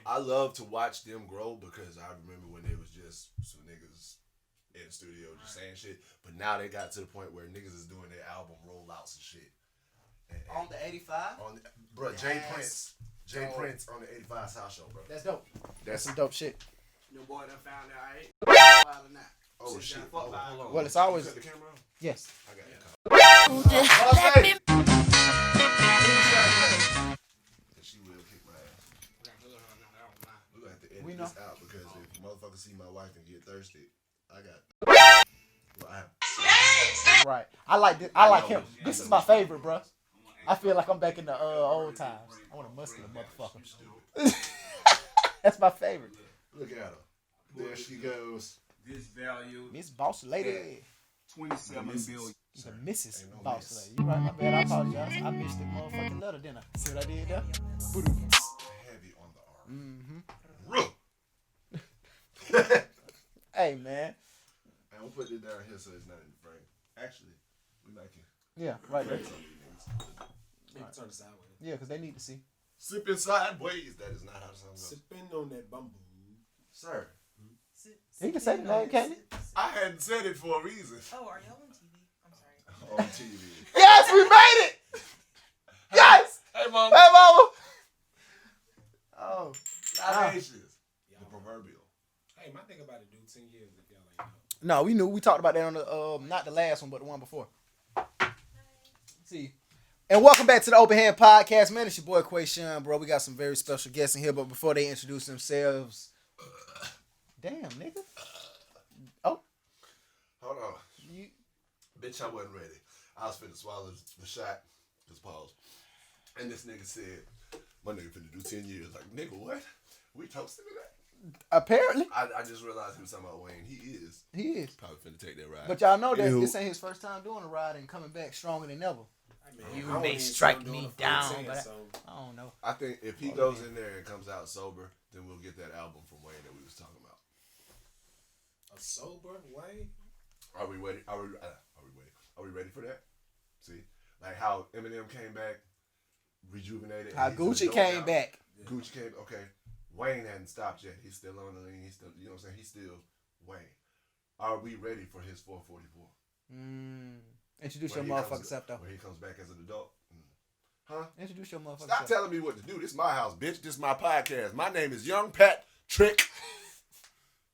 I love to watch them grow because I remember when they was just some niggas in the studio just saying shit. But now they got to the point where niggas is doing their album rollouts and shit. And on the 85? Bro, Jay Prince on the 85 South Show, bro. That's dope. That's some dope shit. Your boy done found out I ain't or not. Oh shit. Hold on. Well, it's always... You cut the camera on? Yes. I got it. She will kick my ass. We're gonna have to edit this out because if motherfuckers see my wife and get thirsty, I got. Well, Right. I like this. I like him. This is my favorite, bro. I feel like I'm back in the old times. I want a muscular motherfucker. That's my favorite. Look at her. There she goes. This value Miss Boss Lady. 27 billion. The Mrs. Boss Lady. You right, my bad. I apologize. I missed the motherfucking letter, didn't I? See what I did there? Heavy on the arm. Hey, man. And we'll put it down here so it's not in the frame. Actually, we like it. Yeah, right there. Turn it sideways. Yeah, because they need to see. Sipping sideways. That is not how the song goes. Sipping on that bamboo. Sir. He can say the name, can't he? I hadn't said it for a reason. Oh, are y'all on TV? I'm sorry. On TV. Yes, we made it! Yes! Hey, mama. Hey, mama! Oh. Salvations. The proverbial. Hey, my thing about it, dude, 10 years if y'all ain't know. No, we knew. We talked about that on the, not the last one, but the one before. See. And welcome back to the Open Hand Podcast, man. It's your boy KwaShonne, bro. We got some very special guests in here, but before they introduce themselves, damn, nigga. Oh, hold on. Bitch, I wasn't ready. I was finna swallow the shot. Just pause. And this nigga said, my nigga finna do 10 years. Like, nigga, what? We toasting to that? Apparently. I just realized he was talking about Wayne. He is. Probably finna take that ride. But y'all know that this ain't his first time doing a ride and coming back stronger than ever. You may strike me down, but I don't know. I think if he goes in there and comes out sober, then we'll get that album from Wayne that we was talking about. A sober Wayne? Are we ready? Are we ready for that? See, like how Eminem came back, rejuvenated. How Gucci came back. Gucci came. Okay, Wayne hadn't stopped yet. He's still on the lean. He's still, you know what I'm saying? He's still Wayne. Are we ready for his 444? Introduce your motherfucking self, though. Where he comes back as an adult. Huh? Introduce your motherfucking self. Stop telling me what to do. This is my house, bitch. This is my podcast. My name is Yng Pat Trick,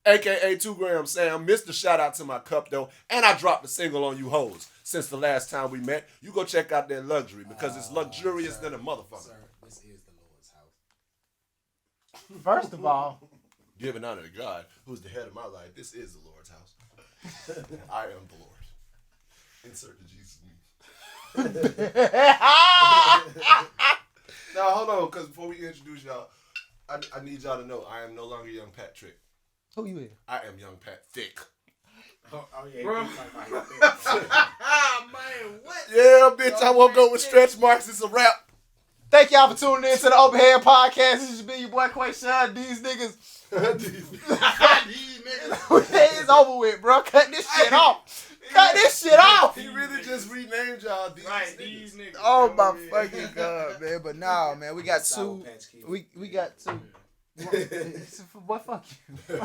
a.k.a. 2 Gram Sam. Missed the shout out to my cup, though. And I dropped a single on you hoes since the last time we met. You go check out that luxury because it's luxurious than a motherfucker. Sir, this is the Lord's house. First of all, giving honor to God, who's the head of my life. This is the Lord's house. I am the Lord. Insert the Jesus in me. Now, hold on, because before we introduce y'all, I need y'all to know I am no longer Yng Pat Trick. Who you is? I am Yng Pat Thick. Oh yeah. Bro. Man, what? Yeah, bitch, I woke up with stretch marks. It's a wrap. Thank y'all for tuning in to the Open Hand Podcast. This has been your boy KwaShonne. These niggas. These niggas. It's over with, bro. Cut this shit off. Cut this shit off. He really just renamed y'all these niggas. Oh my fucking god, man. But nah, man, we got two. We got two. What fuck you?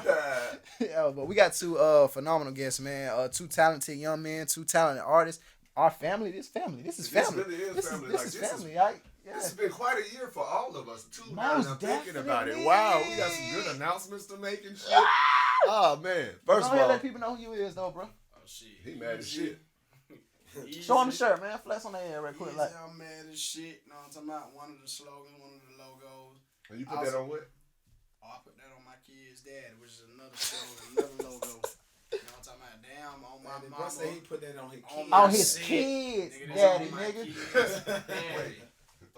Yeah, but we got two phenomenal guests, man. Two talented young men, two talented artists. Our family, this is family. This really is family. This is family. Yeah. This has been quite a year for all of us, too. Most I'm thinking about it. definitely. Wow, we got some good announcements to make and shit. Oh, man. First of all, let people know who you is, though, bro. Oh shit. He mad as shit. Show on the shirt, man. Flex on the air right quick. Like, I'm mad as shit. No, I'm talking about one of the slogans, one of the logos. And you put that on what? Oh, I put that on my kid's dad, which is another slogan, another logo. You know what I'm talking about? Damn, on my mama. Say he put that on his kids. on his kids, daddy, nigga.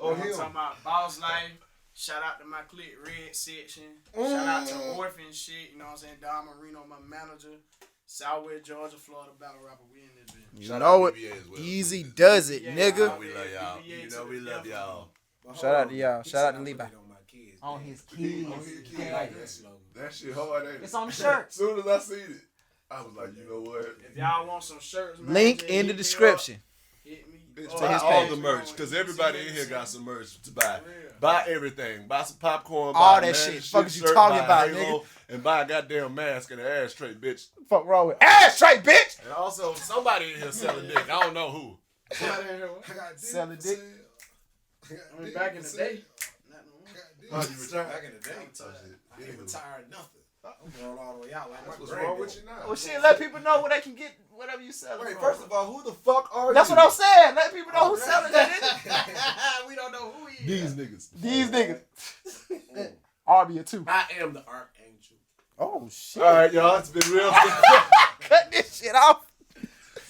Oh, I'm talking about Boss Life. Shout out to my clique Red Section. Shout out to Orphan shit. You know what I'm saying? Don Marino, my manager. Southwest Georgia, Florida battle rapper. We in this bitch. You know it. EaZe does it, nigga. We love y'all. You know we love y'all. Shout out to y'all. Shout out to Levi. On his kids. That shit hard, ain't it? It's on the shirt. As soon as I seen it, I was like, you know what? If y'all want some shirts, man, Link in the description. Hit me. Bitch, To buy his all page. the merch, because everybody in here got some merch to buy. For real. Buy everything. Buy some popcorn. All buy a that Magic shit. Fuck is you shirt, talking buy a about, halo, and buy a goddamn mask and an ashtray, bitch. Fuck wrong with ass straight, bitch. And also, somebody in here selling dick. I don't know who. I got Selling dick. I mean, back in the day. Not no more. Oh, you retired? Back in the day, I ain't retired nothing. I'm going all the way out like my What's wrong with you granddad. now? Well, shit, let people know where they can get whatever you selling. Wait, from. first of all, who the fuck are That's you? what I'm saying. Let people know who's selling that. We don't know who he These is. niggas. These niggas. Arbia too. I am the Archangel. Oh shit. All right, y'all. It's been real. Cut this shit off.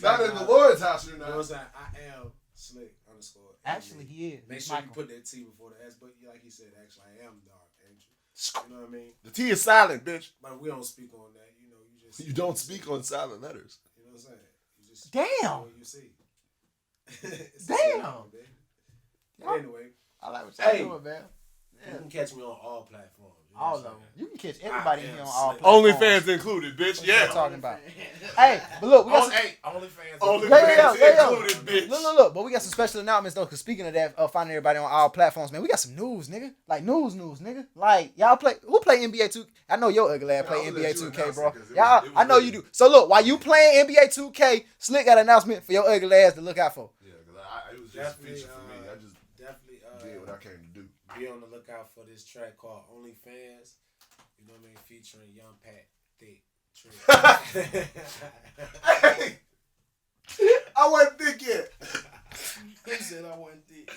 Not in the Lord's house, you're You know what I'm not. saying? I am Tslick _ Actually, he is. Make He's sure you Michael. put that T before the S, but like he said, actually, I am the Archangel. You know what I mean? The T is silent, bitch. But we don't speak on that. You know, you just You don't speak on silent letters. You know what I'm saying? You just Damn. say what you see. It's the Damn. same, baby. But anyway, I like what y'all Hey. doing, man. you can catch me on all platforms. You know All what of I'm them. saying? You can catch everybody I in here am on all Tslick. platforms. OnlyFans included, bitch. What you Yeah. talking about? Hey, but look, we got some. Hey, OnlyFans. OnlyFans Yeah. included, bitch. Look. But we got some special announcements though. Cause speaking of that, finding everybody on all platforms, man, we got some news, nigga. Like news, nigga. Like y'all play. Who play NBA 2K? I know your ugly ass play I'm gonna NBA let you 2K, announce bro. it, 'cause it Y'all, was I know good. you do. So look, while you playing NBA 2K, Tslick got an announcement for your ugly ass to look out for. Yeah, because it was just a feature for me. I just Definitely did what I came to do. be on the lookout for this track called OnlyFans. You know what I mean? Featuring Yng Pat Trick. Hey! I wasn't thick yet. He said I wasn't thick.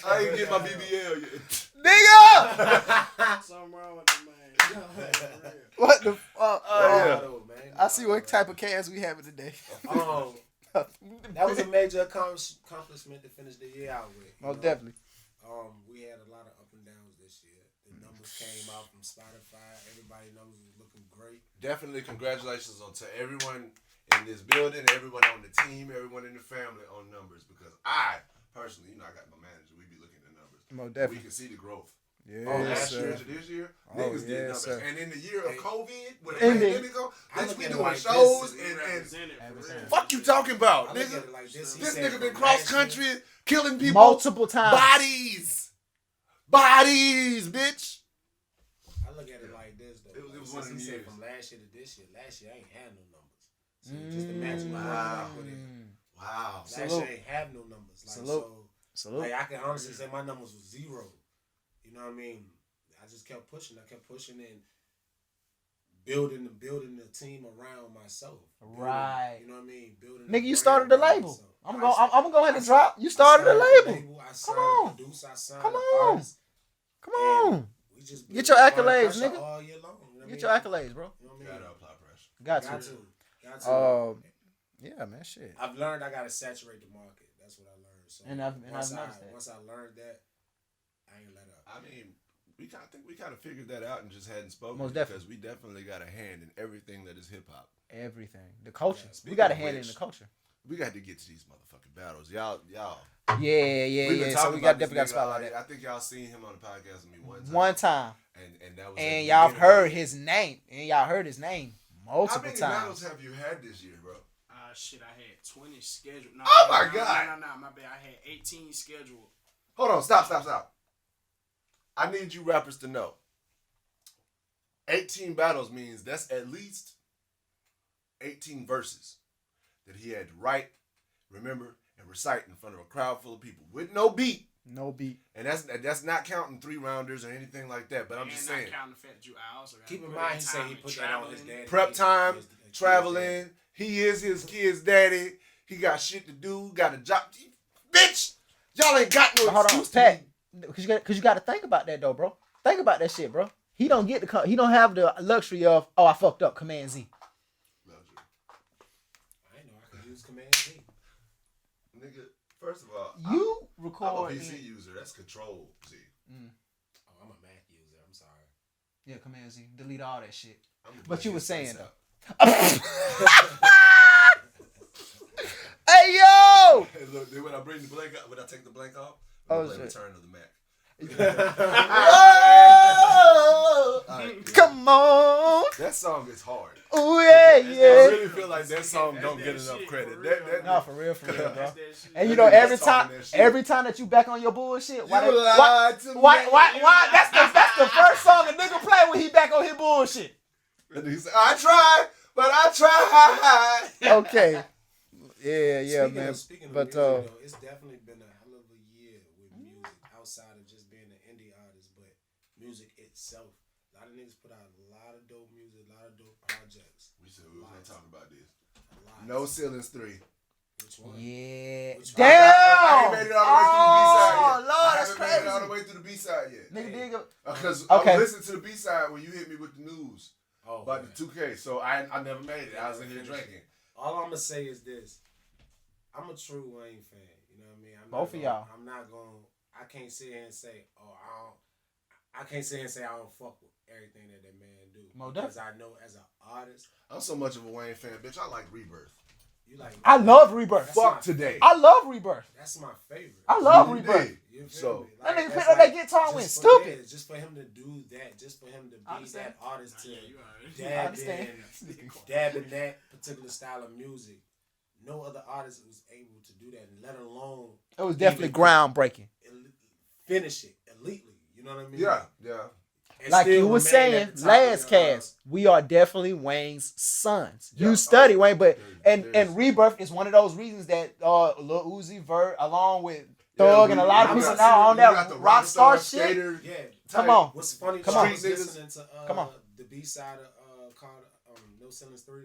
I ain't get my BBL yet. Nigga! Something wrong with the man. For real. What the fuck? yeah. Man. I see what type of cans we having today. That was a major accomplishment to finish the year out with. you Most know? definitely. We had a lot of up and downs this year. The numbers came out from Spotify. Everybody numbers was looking great. Definitely congratulations to everyone in this building, everyone on the team, everyone in the family on numbers. Because I, personally, I got my manager, we be looking at numbers. Most We definitely. can see the growth. Yeah, Last year sir. to this year, Oh, niggas did yes, numbers. sir. And in the year of COVID, with the Ending. pandemic on, I bitch, look we at it doing like shows this. and Represented for real. fuck you talking about, I look nigga. at it like this. He This said nigga been from cross last year- country killing people. Multiple times. Bodies, bitch. I look at it like this though. It was Like, one since of he them said years. from last year to this year. Last year I ain't had no numbers. So just imagine what Wow. I put in. Wow. Last Salute. year I ain't have no numbers. Like Salute. so, Salute. like I can honestly say my numbers was 0. You know what I mean? I just kept pushing. I kept pushing and building the team around myself. Right. You know what I mean? Building. Nigga, you brand started the around label. myself. I'm gonna go ahead and drop. You started the label. I signed Come a on. producer. I signed Come an on. artist. Come on. We just Get your applying accolades, pressure nigga. all year long. You know what Get I your mean? accolades, bro. You know what I Gotta mean? apply pressure. Got Got to. to. Yeah, man, shit. I've learned I gotta saturate the market. That's what I learned. So And I've noticed that. Once I learned that, I ain't let up. I mean, I think we kind of figured that out and just hadn't spoken. Most because we definitely got a hand in everything that is hip hop. Everything. The culture. Yeah, We got a speaking of hand in which- the culture. We got to get to these motherfucking battles, y'all. Yeah. We've been So talking we about definitely got to this spotlight nigga. that. I think y'all seen him on the podcast with me one time. One time. And that was. And at the y'all beginning heard of it. his name. And y'all heard his name How multiple many battles times. have you had this year, bro? Shit, I had 20 scheduled. No, Oh my God. No, my bad. I had 18 scheduled. Hold on, stop. I need you rappers to know. 18 battles means that's at least 18 verses that he had to write, remember, and recite in front of a crowd full of people with no beat. No beat. And that's not counting 3-rounders or anything like that. But I'm And just not saying, counting the fact that you also got Keep in put mind, in he said time he and put that on his traveling. daddy. prep time, His daddy. traveling. He is his kid's daddy. He got shit to do. Got a job. Bitch, y'all ain't got no But hold on, excuse to Pat. be. Because you got to think about that, though, bro. Think about that shit, bro. He don't have the luxury of, oh, I fucked up, Command Z. I ain't know I could use Command Z. Nigga, first of all, You I'm record. a PC user. That's Control Z. Oh, I'm a Mac user. I'm sorry. Yeah, Command Z. Delete all that shit. I'm gonna But bring you his were saying, face though. out. Hey, yo! Hey, look, then when I bring the blank out, when I take the blank off, Oh, I'm play shit. Return of the Mac. Oh, All right. come on. That song is hard. Ooh, yeah. I yeah. really feel like that song don't get enough credit. No, for real, bro. That's that shit. And you know, every talking time, that shit. that you back on your bullshit, why? You lied to me. Why? That's the first song a nigga play when he back on his bullshit. And he said, I tried, but I tried. Okay. Yeah, man. Speaking of But music, though, it's definitely been a hell of a year with music outside of just being an indie artist, but music itself. A lot of niggas put out a lot of dope music, a lot of dope projects. We said we were going to talk about this. A lot. No Ceilings 3. Which one? Yeah. Which one? Damn. I ain't made it all the way through the B-side yet. Oh, Lord, that's I haven't made it all crazy. the way through the B-side yet. Nigga dig up. Because Okay. I was listening to the B-side when you hit me with the news about the 2K. So I never made it. I was in here drinking. All I'm going to say is this. I'm a true Wayne fan. You know what I mean? Both of y'all. I'm not going to, I can't sit here and say, I can't sit here and say I don't fuck with everything that man do. Because I know as an artist. I'm so much of a Wayne fan, bitch. I like Rebirth. You like? I love Rebirth. Fuck today. I love Rebirth. That's my favorite. I love You Rebirth. dig. You feel So- me? That nigga that's picked up that guitar and went just stupid. yeah, just for him to do that, just for him to be understand. that artist to Yeah, you already. I dab understand. in that particular style of music. No other artist was able to do that, and let alone It was definitely even groundbreaking. finish it elitely. You know what I mean? Yeah. And Like still you were remain saying at the top last of your, cast, we are definitely Wayne's sons. Yeah. You study Wayne, but There's- and Rebirth is one of those reasons that Lil Uzi Vert, along with Thug and a lot of we people got- now on you got that the rockstar shit. skater Yeah. Come type. on. What's funny? Come I on. was listening to Come on. the B side of called No Ceilings 3,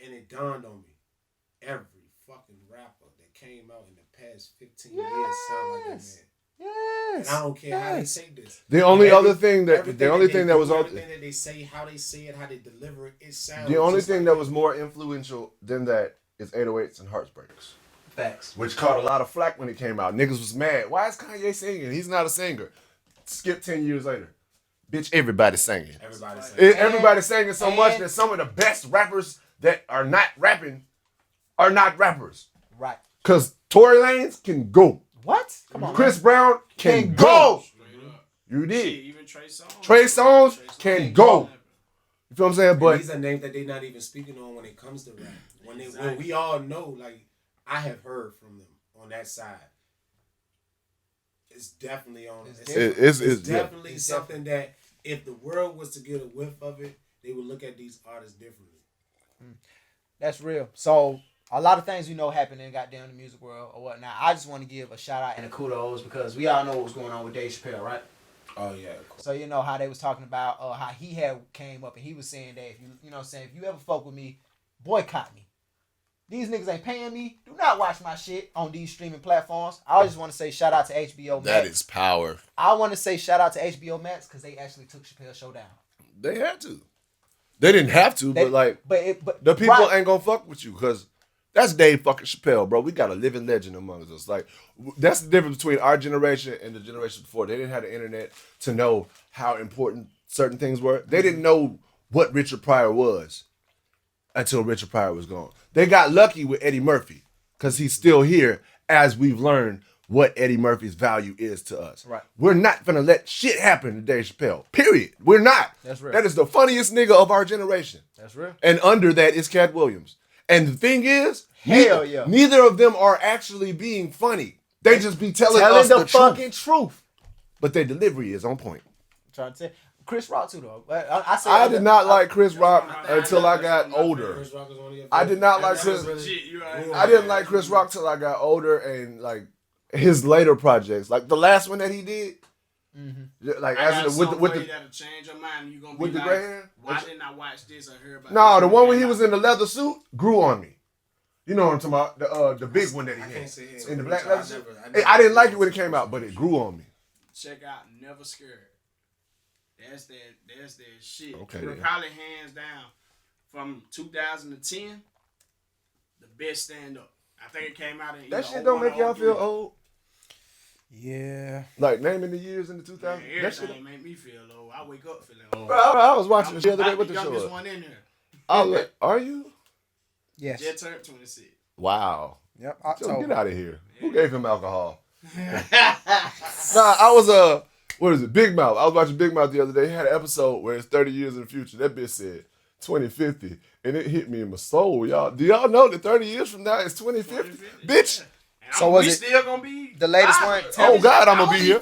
and it dawned on me. Every fucking rapper that came out in the past 15 years sound like that man. Yes. And I don't care how they say this. The only Every- other thing that everything the only they thing that do, was on everything that they say, how they say it, how they deliver it, it sounds. the only just thing like that was more influential than that is 808s and Heartbreakers. Facts. Which caught a lot of flack when it came out. Niggas was mad. Why is Kanye singing? He's not a singer. Skip 10 years later. Bitch, everybody's singing. everybody say. Everybody's singing so much and- that some of the best rappers that are not rapping are not rappers. Right. Because Tory Lanez can go. What? Come on. Chris Brown can go. You Shit, did. even Trey Songz. Trey Songz can go. You feel what I'm saying? And But these are names that they're not even speaking on when it comes to rap. When we all know, like, I have heard from them on that side. It's definitely on. It's definitely yeah. something that if the world was to get a whiff of it, they would look at these artists differently. That's real. So a lot of things happen in goddamn the music world or whatnot. I just want to give a shout out and a kudos because we all know what was going on with Dave Chappelle, right? Oh yeah. So you know how they was talking about how he had came up and he was saying that if if you ever fuck with me, boycott me. These niggas ain't paying me. Do not watch my shit on these streaming platforms. I just want to say shout out to HBO Max. that is power. I want to say shout out to HBO Max because they actually took Chappelle's show down. They had to. They didn't have to, but like but the people right. ain't gonna fuck with you because that's Dave fucking Chappelle, bro. We got a living legend among us. Like that's the difference between our generation and the generation before. They didn't have the internet to know how important certain things were. They didn't know what Richard Pryor was until Richard Pryor was gone. They got lucky with Eddie Murphy because he's still here as we've learned what Eddie Murphy's value is to us. Right. We're not gonna let shit happen to Dave Chappelle. Period. We're not. That's real. That is the funniest nigga of our generation. That's real. And under that is Cat Williams. And the thing is, Hell yeah. neither of them are actually being funny. They just be telling us the the fucking truth. But their delivery is on point. I'm trying to say Chris Rock too though. I did not like Chris Rock until I got older. Chris Rock is one of your I did not like favorites? Chris. Shit, you already. I didn't like Chris Rock till I got older and like his later projects, like the last one that he did. Like I got as with with the that'll change your mind. You gonna with be the like, gray hair. why didn't I watch this or hear about? No, this the when one it where he came was out? in the leather suit grew on me. You know what I'm talking about? The big one that he I had can't say it. in the I black never- leather suit. I never- I didn't like it when it came out, but it grew on me. Check out Never Scared. That's that shit. Okay, We're then. probably hands down from 2010, the best stand up. I think it came out in That either shit don't 01 make or y'all 03. feel old. Yeah. Like naming the years in the Man, 2000s. That shit. everything make me feel old. I wake up feeling old. Bro, I was watching I'm the shit the other day. about What the the show? youngest was. one in here. I was like, are you? Yes. Just turned 26. Wow. Yep. Yo, October. get out of here. Who gave him alcohol? Nah, I was what is it? Big Mouth. I was watching Big Mouth the other day. He had an episode where it's 30 years in the future. That bitch said, 2050, and it hit me in my soul, y'all. Do y'all know that 30 years from now is 2050? Bitch. So was we it still gonna be the latest one? Oh, God, I'm going to be here.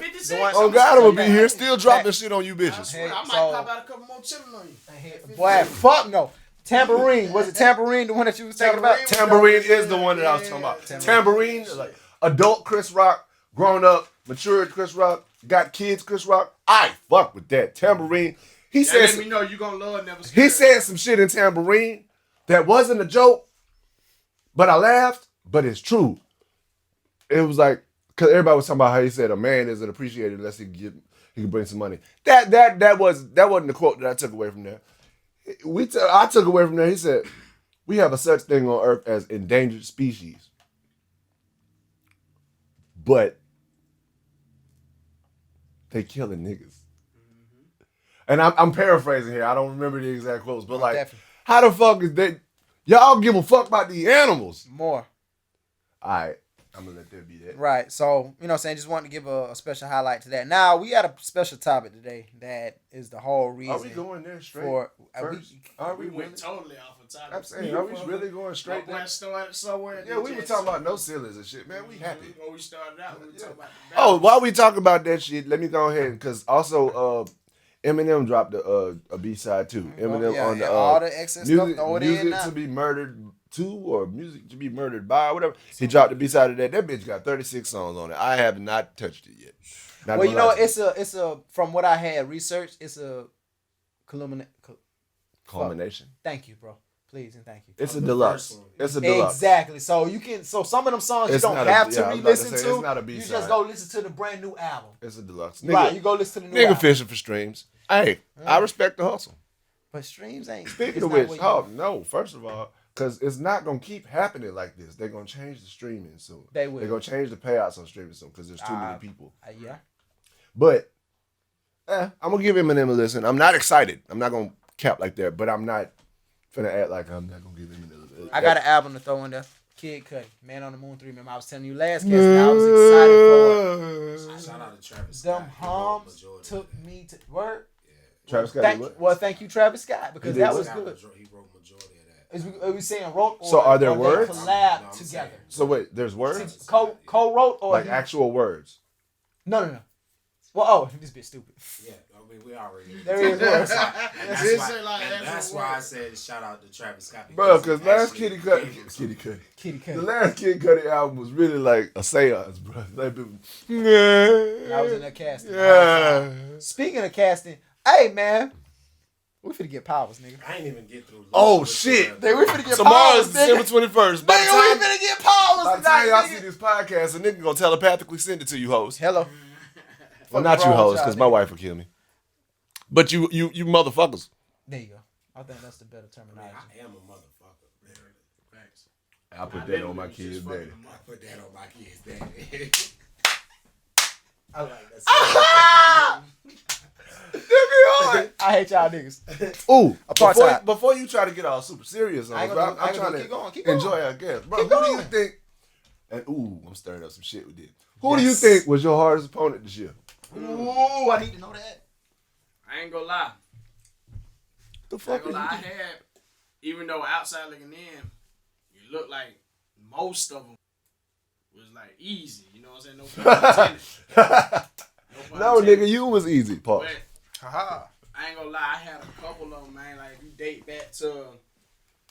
Oh, God, I'm going to be here still dropping shit on you bitches. Hey, I might so- pop out a couple more chillin' on you. Boy, fuck no. Tambourine. Was it Tambourine the one that you was talking about? Tambourine is the one that I was talking about. Tambourine, like adult Chris Rock, grown up, matured Chris Rock, got kids Chris Rock. I fuck with that. Tambourine. He That said let me know you gonna love Never Scared. he said some shit in Tambourine that wasn't a joke, but I laughed, but it's true. It was like, because everybody was talking about how he said a man isn't appreciated unless he can bring some money. That wasn't the quote that I took away from there. I took away from there. He said, we have a such thing on Earth as endangered species. But they killing niggas. And I'm paraphrasing here. I don't remember the exact quotes, but like, Definitely. how the fuck is that? Y'all give a fuck about the animals. More. All right, I'm gonna let that be that. Right. So, you know what I'm saying? Just wanted to give a special highlight to that. Now, we got a special topic today that is the whole reason. Are we going there straight? for first? Are We we really? went totally off of topic. I'm saying, are we really going straight there? Started somewhere. Yeah, we were talking about no ceilings and shit, man. We happy. When we started out, we were talking about the Oh, while we talk about that shit, let me go ahead because also Eminem dropped a B-side too. Eminem on the all the excess stuff, throw it in music now. to be murdered to or music to be murdered by or whatever. He dropped the B-side of that. That bitch got 36 songs on it. I have not touched it yet. Not Well, you gonna know, lie to it's a from what I had researched, it's a culmination. Thank you, bro. Please and thank you. It's a deluxe. It's a deluxe. Exactly. So you can. So some of them songs It's you don't not a- have to yeah, I was about to re-listen say, to. it's not a You B-side. just go listen to the brand new album. It's a deluxe. Right. Nigga, You go listen to the new nigga album. fishing for streams. Hey, I respect the hustle. But streams ain't. Speaking it's of not which, what oh no, first of all, because it's not going to keep happening like this. They're going to change the streaming soon. They will. They're going to change the payouts on streaming soon because there's too many people. Yeah. But I'm going to give Eminem a listen. I'm not excited. I'm not going to cap like that, but I'm not finna act like I'm not going to give Eminem a listen. I got an album to throw in there. Kid Cudi, Man on the Moon 3. Remember, I was telling you last cast, I was excited for it. Shout out to Travis Scott. Them He wrote hums majority took of that. me to work. Travis Scott did what? Thank you, Travis Scott, because He did that what? was good. He wrote majority of that. Are we saying wrote or So are there or they words? collab No, I'm together? So wait, there's words? Co-wrote or Like he- actual words? No. Well, this bitch stupid. Yeah, I mean, we already. There is words. That's why I said shout out to Travis Scott. Bro, because he last actually Kitty Cudi, gave him Kitty Cudi. Kitty The Cudi. last Kid Cudi album was really like a seance, bro. Like people, I was in there casting. yeah. Speaking of casting, hey man, we finna get powers, nigga. I ain't even get through. Oh, with shit. the- We finna get Tomorrow powers, is nigga. December 21st. By the Nigga, time, we finna get powers by the time tonight, y'all nigga. see this podcast, a nigga gonna telepathically send it to you hoes. Hello. Well, not you wrong with hoes, y'all, because my nigga? wife will kill me. But you motherfuckers. There you go. I think that's the better terminology. I am a motherfucker. Literally. Facts. I put that on my kids' daddy. I put that on my kids' daddy. I like that. I hate y'all niggas. Ooh, Apartheid. before you try to get all super serious on I us, ain't bro, gonna do- I I'm ain't gonna trying keep going, keep to going. enjoy our guests. Bro, Keep who do you going. think, and I'm stirring up some shit with this. Who do you think was your hardest opponent this year? Ooh, I need to know that. I ain't gonna lie. The I fuck ain't gonna lie. I are you had, even though outside looking in, it looked like most of them was like easy. You know what I'm saying? No pun intended. No, nigga, you was easy, Paul. But Haha. I ain't gonna lie. I had a couple of them, man. Like if you date back to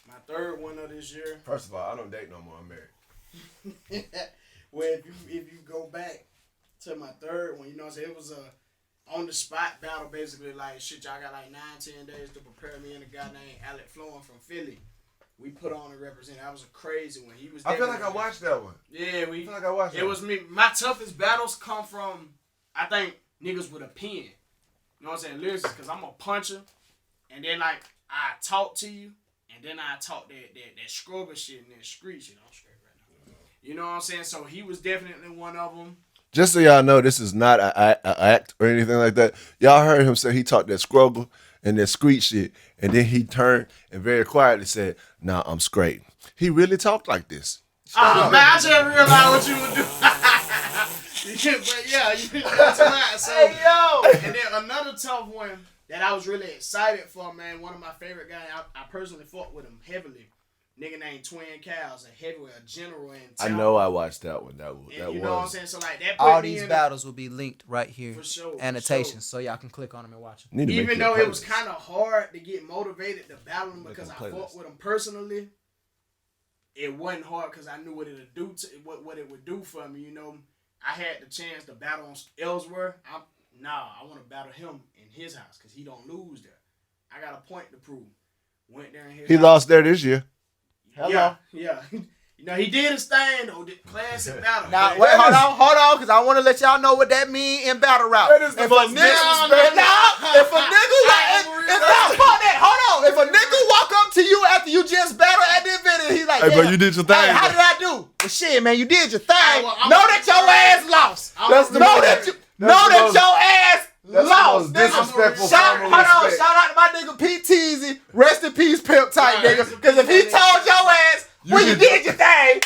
my third one of this year. First of all, I don't date no more. I'm married. Where if you go back to my third one, you know what I'm saying? It was a on the spot battle, basically. Like shit, y'all got like 9-10 days to prepare me and a guy named Alec Florin from Philly. We put on and represent. That was a crazy one. He was. I feel like I definitely- watched that one. Yeah, I feel like I watched that It was me. My toughest battles come from, I think, niggas with a pen. You know what I'm saying? Lyricist, because I'm a puncher. And then, like, I talk to you. And then I talk that scrubber shit and that street shit. I'm straight right now. You know what I'm saying? So he was definitely one of them. Just so y'all know, this is not an act or anything like that. Y'all heard him say he talked that scruggle and that screech shit. And then he turned and very quietly said, "Nah, I'm straight." He really talked like this. Oh, man, I just realized what you would do. But yeah, you know what I'm saying? So, Hey, yo. and then another tough one. that I was really excited for, man. One of my favorite guys. I personally fought with him heavily. Nigga named Twin Cows, a heavyweight, a general in I town. know I watched that one. That You know what I'm saying? So like that. Put All me these in battles will be linked right here. for sure. Annotations, so y'all can click on them and watch them. Even though it was kind of hard to get motivated to battle him because I fought with him personally, it wasn't hard because I knew what it would do to what it would do for me. You know, I had the chance to battle elsewhere. I want to battle him in his house because he don't lose there. I got a point to prove. Went there in his He house. lost there this year. Hello. Yeah. You know, he did his thing though. The classic battle. Now, wait, hold on, because I want to let y'all know what that mean in battle rap. That is the most disrespectful. If a nigga, fuck that. Hold on. If a nigga walk up to you after you just battled at the event and he's like, Hey, bro, you did your thing. Hey, how did I do? Well, shit, man, you did your thing. Well, know that your ass lost. That's the know most- that you, that's know the that most- your ass That's lost. the most disrespectful Shout form of respect. out to my nigga Pete Teasy. Rest in peace, pimp type Right, nigga. Because if he told your ass when you did your thing,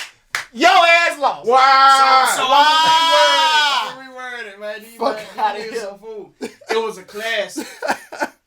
your ass lost. Wow. So I'm gonna reword it, man. Fuck outta here. So fool. It was a class.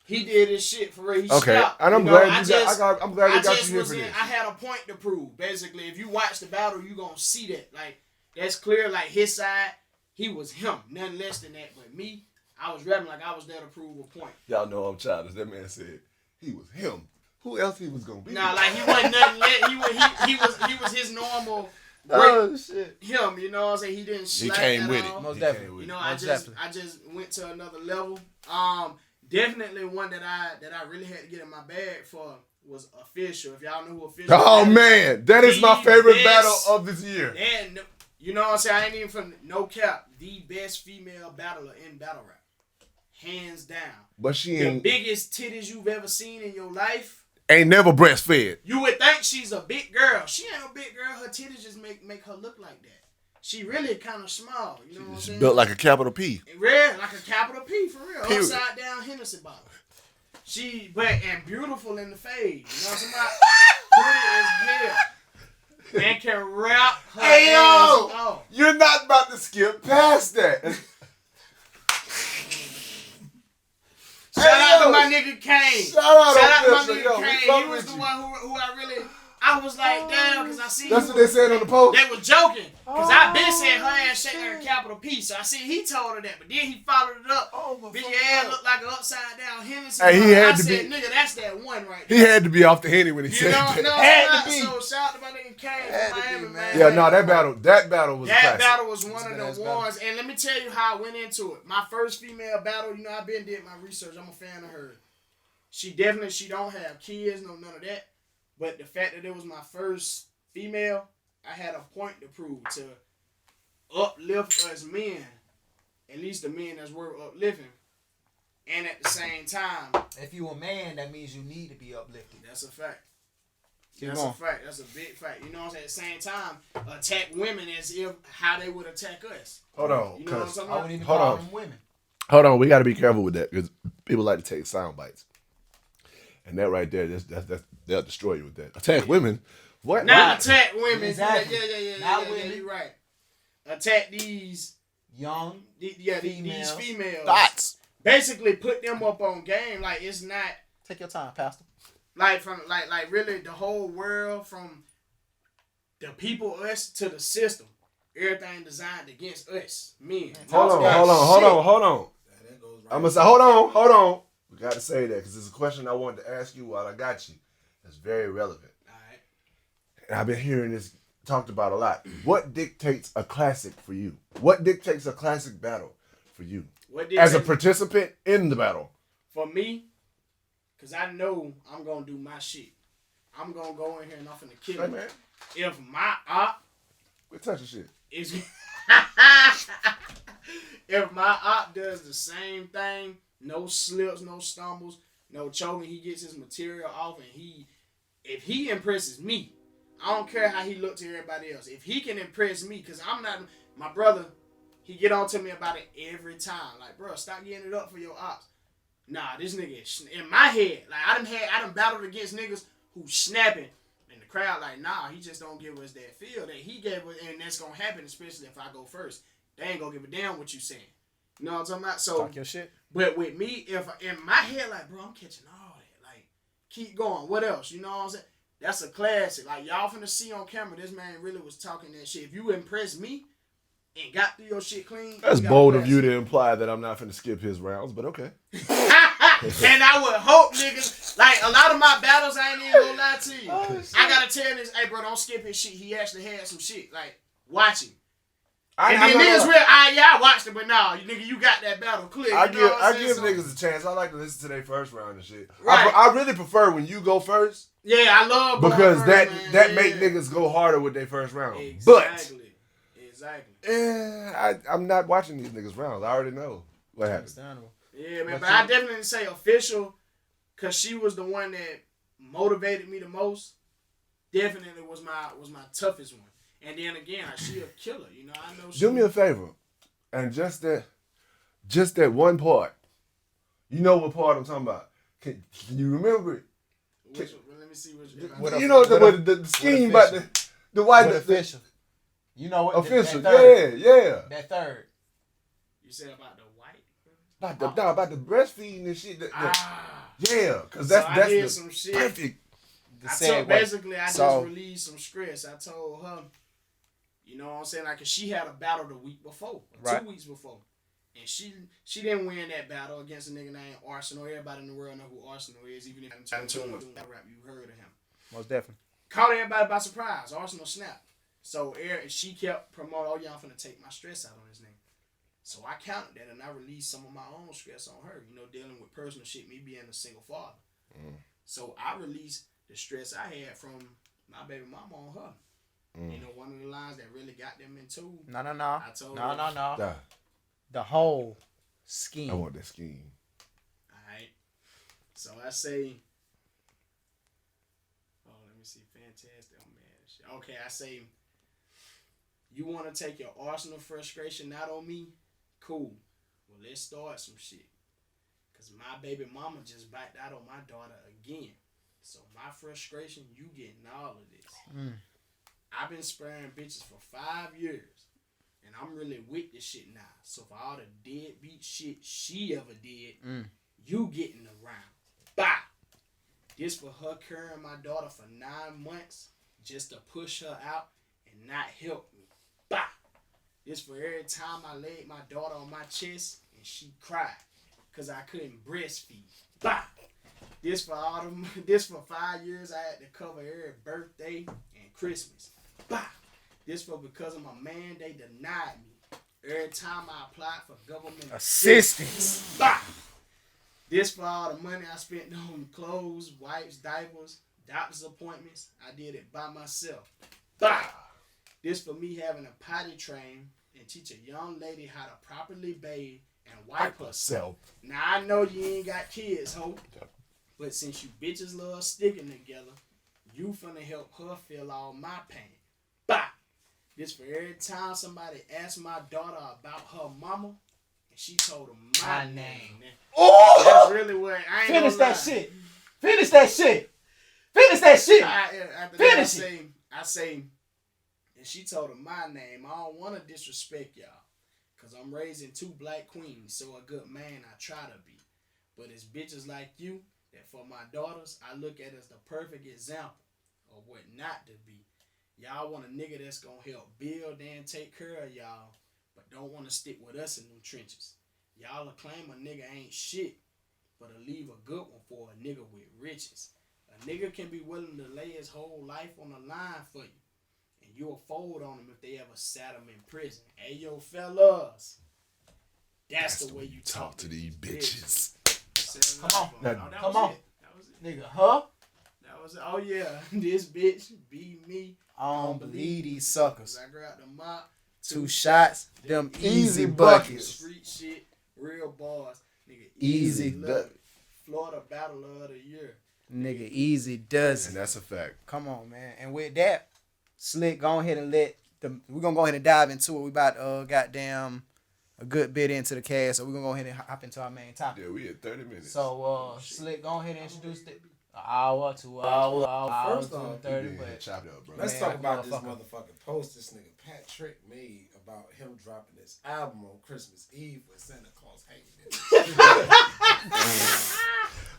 He did his shit for real. He Okay, slapped. and I'm You know, glad I'm glad we got you here for this. I had a point to prove. Basically, if you watch the battle, you gonna see that. Like that's clear. Like his side, he was him. Nothing less than that. But me, I was rapping like I was there to prove a point. Y'all know I'm childish. That man said he was him. Who else he was gonna be? Nah, like he wasn't nothing less. He was his normal. Oh, shit. Him, you know what I'm saying? He didn't He slack came at with all. it. Most He definitely. came with You know, it. I Most just went to another level. Definitely one that I really had to get in my bag for was Official. If y'all know who Official Oh is. man, that is my The favorite best- battle of this year. And you know what I'm saying? I ain't even from no cap. The best female battler in battle rap. Hands down. But she The ain't biggest titties you've ever seen in your life. never breastfed. You would think she's a big girl. She ain't a big girl. Her titties just make her look like that. She really kind of small. You know what I'm She's saying? built like a capital P. Red, like a capital P for real. Period. Upside down Hennessy bottle. And beautiful in the fade. You know what I'm saying? Pretty as hell. And can rap her Hey, ass yo! off. You're not about to skip past that. Shout out to my nigga Kane. Shout out to my Official. nigga Yo, we Kane. fuck He was with the you. one who I really. I was like, damn, because I see That's what they said on the post. They was joking. Because I been saying her ass shaped like a capital P. So I see he told her that. But then he followed it up. Bitch, your ass looked like an upside down Hennessy. Hey, he had I to said, be- nigga, that's that one right He there. had to be off the henny when he You said know, that. no, Had to be. So shout out to my nigga Kane Had from to be, Miami, man. man. Yeah, no, that battle was a That classic. battle was one It's of a the badass battle. ones. And let me tell you how I went into it. My first female battle, you know, I been did my research. I'm a fan of her. She don't have kids, no none of that. But the fact that it was my first female, I had a point to prove to uplift us men, at least the men that's worth uplifting. And at the same time, If you a man, that means you need to be uplifted. that's a fact. Keep That's going. a fact. That's a big fact. You know what I'm saying? At the same time, attack women as if how they would attack us. Hold on, You know what I'm 'cause- talking I about? wouldn't even Hold call on. them women. hold on, we got to be careful with that because people like to take sound bites, and that right there, they'll destroy you with that. Attack women, what? Not attack women. Exactly. Yeah. Not women. You're right. Attack these Young these Females. females. Thoughts. Basically put them up on game. Like it's not Take your time, Pastor. like from like really the whole world from the people us to the system. Everything designed against us, men. Hold on. That goes right. I'm gonna say, hold on. We got to say that because it's a question I wanted to ask you while I got you. It's very relevant, Alright. and I've been hearing this talked about a lot. What dictates a classic for you? What dictates a classic battle for you What did as a they- participant in the battle? for me? Cause I know I'm gonna do my shit. I'm gonna go in here and I'm finna kill Hey it. man, If my op quit touching shit. is if my op does the same thing, no slips, no stumbles, no choking, he gets his material off and if he impresses me, I don't care how he look to everybody else. If he can impress me, cause I'm not my brother, he get on to me about it every time. Like, bro, stop getting it up for your ops. Nah, this nigga is in my head. Like I done battled against niggas who snapping. And the crowd like, nah, he just don't give us that feel that he gave us, and that's gonna happen, especially if I go first. They ain't gonna give a damn what you saying. You know what I'm talking about? So, Talk your shit. but with me, if in my head, like, bro, I'm catching all that. Like, keep going. What else? You know what I'm saying? That's a classic. Like, y'all finna see on camera, this man really was talking that shit. If you impress me and got through your shit clean, That's bold of you to imply that I'm not finna skip his rounds, but okay. And I would hope niggas, like, a lot of my battles, I ain't even gonna lie to you. I gotta tell niggas, hey, bro, don't skip his shit. He actually had some shit. Like, watch him. And then niggas real, I watched it, but nah, nigga, you got that battle clear. I give niggas a chance. I like to listen to their first round and shit. Right. I really prefer when you go first. Yeah, I love because first, that make niggas go harder with their first round. Exactly. I'm not watching these niggas rounds. I already know what happened. Understandable. Yeah, man, but I definitely didn't say official, cause she was the one that motivated me the most. Definitely was my toughest one. And then again, she a killer. You know, I know. Do me a favor, and just that one part. You know what part I'm talking about? Can you remember it? Let me see which. You know the scheme about the white official. You know what? Official, that yeah. That third. You said about the white? About the breastfeeding and shit. Yeah, because that's the some shit. perfect. I just released some scripts. I told her, you know what I'm saying? Like, cause she had a battle the week before, 2 weeks before. And she didn't win that battle against a nigga named Arsenal. Everybody in the world know who Arsenal is, even if I'm doing rap, you heard of him. Most definitely. Caught everybody by surprise. Arsenal snapped. So she kept promoting, oh, y'all finna take my stress out on this nigga. So I counted that and I released some of my own stress on her, you know, dealing with personal shit, me being a single father. So I released the stress I had from my baby mama on her. You know, one of the lines that really got them into. No. I told her. No. The whole scheme. I want that scheme. Alright. So I say, let me see, fantastic. Oh man. Okay, I say, you want to take your Arsenal frustration out on me? Cool. Well, let's start some shit. Because my baby mama just backed out on my daughter again. So my frustration, you getting all of this. I've been sparing bitches for 5 years. And I'm really with this shit now. So for all the deadbeat shit she ever did, you getting around. Bye. This for her carrying my daughter for 9 months just to push her out and not help me. Bye. This for every time I laid my daughter on my chest and she cried because I couldn't breastfeed. Bye. This for 5 years I had to cover every birthday and Christmas. Bye. This for because of my man, they denied me. Every time I applied for government assistance. Bye. This for all the money I spent on clothes, wipes, diapers, doctor's appointments. I did it by myself. Bye. This for me having a potty train and teach a young lady how to properly bathe and wipe herself. Now I know you ain't got kids, ho. But since you bitches love sticking together, you finna help her feel all my pain. Bye. This for every time somebody asked my daughter about her mama, and she told them my name. Oh! That's really what I ain't Finish gonna that shit. Finish that shit. Finish that shit. Finish it. I say, and she told her my name. I don't want to disrespect y'all, cause I'm raising 2 black queens, so a good man I try to be. But it's bitches like you that for my daughters I look at as the perfect example of what not to be. Y'all want a nigga that's gonna help build and take care of y'all, but don't want to stick with us in them trenches. Y'all will claim a nigga ain't shit, but to leave a good one for a nigga with riches. A nigga can be willing to lay his whole life on the line for you, and you'll fold on him if they ever sat him in prison. Hey, yo, fellas, that's the way you talk to these bitches. Come on. Come on. That was it. Nigga, huh? That was it. Oh, yeah. This bitch be me. I don't believe these suckers. I grabbed the mop. 2 shots. Them easy buckets. Street shit. Real bars. Nigga, Easy. Florida Battle of the Year. Nigga, easy does And it. that's a fact. Come on, man. And with that, Tslick, go ahead and we're gonna go ahead and dive into it. We about goddamn a good bit into the cast, so we're gonna go ahead and hop into our main topic. Yeah, we at 30 minutes. So Tslick, go ahead and introduce hour, 2 hours, First off, 2:30, but chopped up, bro. Let's Man, talk about this motherfucker. motherfucking post this nigga Pat Trick made about him dropping his album on Christmas Eve with Santa Claus hating it.